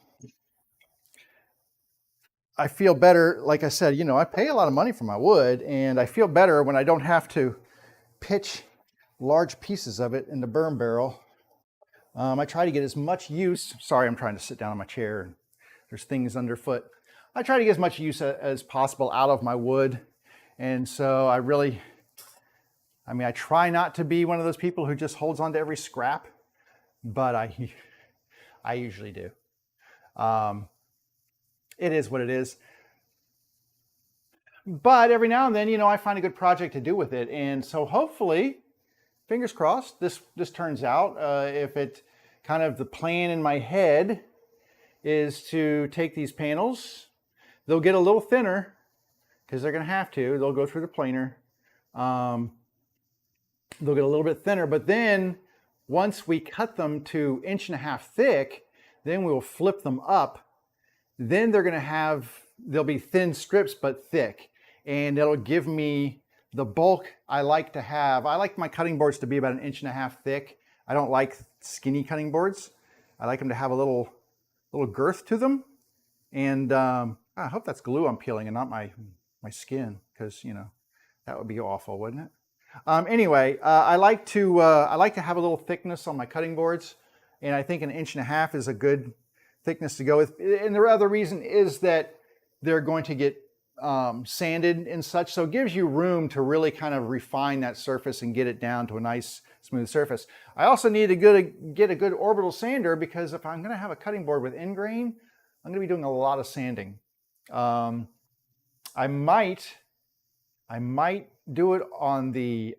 feel better, like I said, you know, I pay a lot of money for my wood, and I feel better when I don't have to pitch large pieces of it in the burn barrel. I try to get as much use, sorry, I'm trying to sit down on my chair and there's things underfoot. I try to get as much use as possible out of my wood. And so I try not to be one of those people who just holds on to every scrap, but I usually do. It is what it is. But every now and then, you know, I find a good project to do with it. And so hopefully, fingers crossed, this turns out. If it kind of the plan in my head is to take these panels, they'll get a little thinner because they're going to have to. They'll go through the planer. They'll get a little bit thinner, but then once we cut them to 1.5 inches thick, then we'll flip them up. Then they'll be thin strips but thick, and it'll give me the bulk I like to have. I like my cutting boards to be about 1.5 inches thick. I don't like skinny cutting boards. I like them to have a little girth to them. And I hope that's glue I'm peeling and not my skin, because you know that would be awful, wouldn't it? Anyway, I like to have a little thickness on my cutting boards, and I think 1.5 inches is a good thickness to go with. And the other reason is that they're going to get sanded and such, so it gives you room to really kind of refine that surface and get it down to a nice smooth surface. I also need to get a good orbital sander, because if I'm going to have a cutting board with end grain, I'm going to be doing a lot of sanding. I might do it on the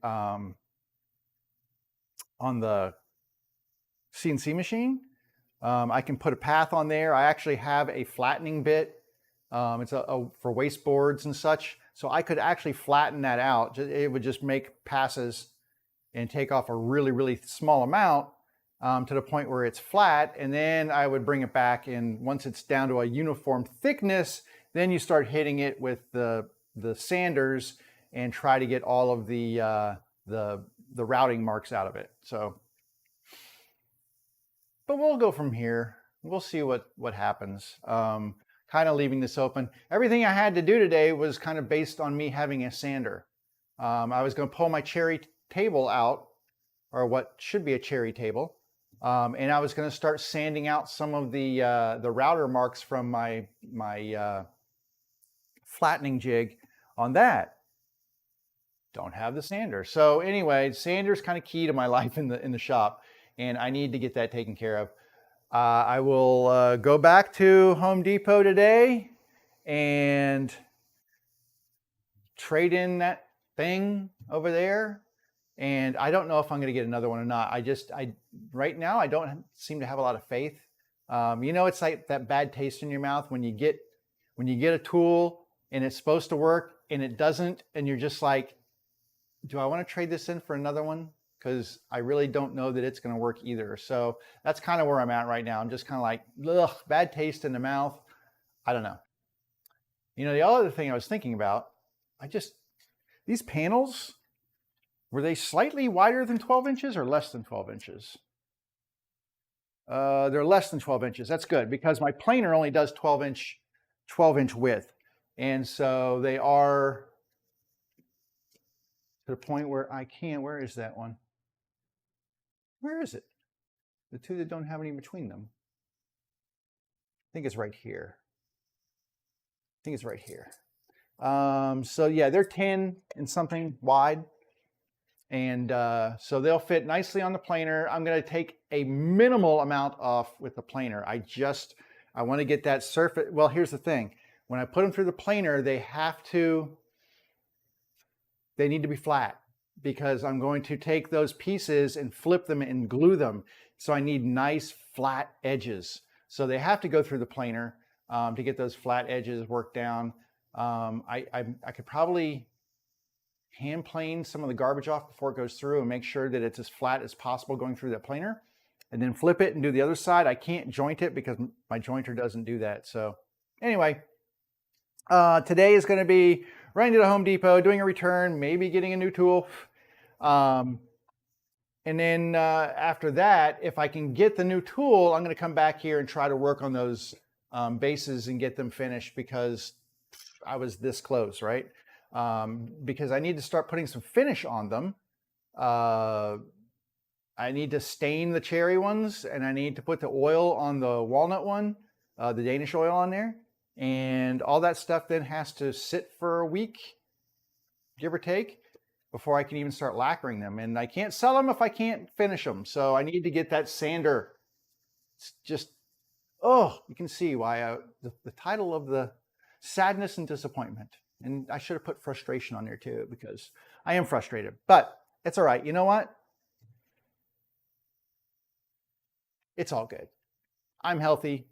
CNC machine. I can put a path on there. I actually have a flattening bit. It's for waste boards and such. So I could actually flatten that out. It would just make passes and take off a really, really small amount to the point where it's flat. And then I would bring it back. And once it's down to a uniform thickness, then you start hitting it with the sanders and try to get all of the routing marks out of it. So, but we'll go from here. We'll see what happens. Kind of leaving this open. Everything I had to do today was kind of based on me having a sander. I was going to pull my cherry table out, or what should be a cherry table, and I was going to start sanding out some of the router marks from my flattening jig on that. Don't have the sander. So anyway, sander's kind of key to my life in the shop, and I need to get that taken care of. I will go back to Home Depot today and trade in that thing over there. And I don't know if I'm going to get another one or not. Right now, I don't seem to have a lot of faith. You know, it's like that bad taste in your mouth when you get a tool and it's supposed to work and it doesn't, and you're just like, do I want to trade this in for another one? Because I really don't know that it's going to work either. So that's kind of where I'm at right now. I'm just kind of like, ugh, bad taste in the mouth. I don't know. You know, the other thing I was thinking about, these panels, were they slightly wider than 12 inches or less than 12 inches? They're less than 12 inches. That's good, because my planer only does 12-inch width. And so they are to the point where where is that one? Where is it? The two that don't have any between them. I think it's right here. So yeah, they're 10 and something wide. And so they'll fit nicely on the planer. I'm going to take a minimal amount off with the planer. I want to get that surface. Well, here's the thing. When I put them through the planer, they need to be flat, because I'm going to take those pieces and flip them and glue them. So I need nice flat edges. So they have to go through the planer to get those flat edges worked down. I could probably hand plane some of the garbage off before it goes through and make sure that it's as flat as possible going through that planer, and then flip it and do the other side. I can't joint it because my jointer doesn't do that. So anyway, today is going to be running to the Home Depot, doing a return, maybe getting a new tool. And then after that, if I can get the new tool, I'm going to come back here and try to work on those bases and get them finished, because I was this close, right? Because I need to start putting some finish on them. I need to stain the cherry ones, and I need to put the oil on the walnut one, the Danish oil on there. And all that stuff then has to sit for a week, give or take, before I can even start lacquering them. And I can't sell them if I can't finish them. So I need to get that sander. It's just, oh, you can see why the title of the sadness and disappointment. And I should have put frustration on there too, because I am frustrated, but it's all right. You know what? It's all good. I'm healthy.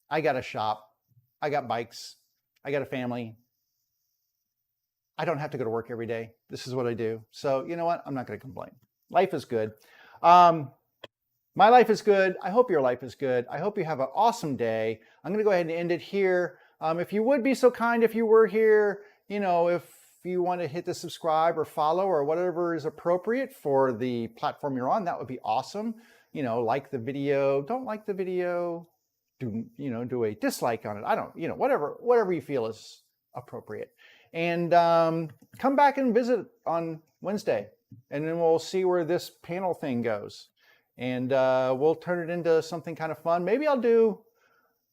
I got a shop. I got bikes. I got a family. I don't have to go to work every day. This is what I do. So you know what? I'm not going to complain. Life is good. My life is good. I hope your life is good. I hope you have an awesome day. I'm going to go ahead and end it here. If you would be so kind, if you were here, if you want to hit the subscribe or follow or whatever is appropriate for the platform you're on, that would be awesome. Like the video, don't like the video, do a dislike on it. I don't, whatever you feel is appropriate. And come back and visit on Wednesday, and then we'll see where this panel thing goes. And we'll turn it into something kind of fun. Maybe I'll do,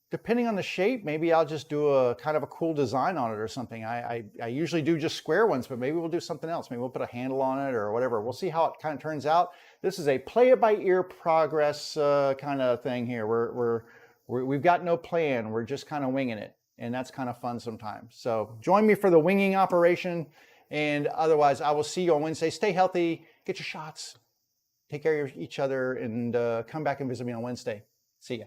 depending on the shape, maybe I'll just do a kind of a cool design on it or something. I usually do just square ones, but maybe we'll do something else. Maybe we'll put a handle on it or whatever. We'll see how it kind of turns out. This is a play it by ear progress kind of thing here. We've got no plan. We're just kind of winging it. And that's kind of fun sometimes. So join me for the winging operation. And otherwise, I will see you on Wednesday. Stay healthy. Get your shots. Take care of each other. And come back and visit me on Wednesday. See ya.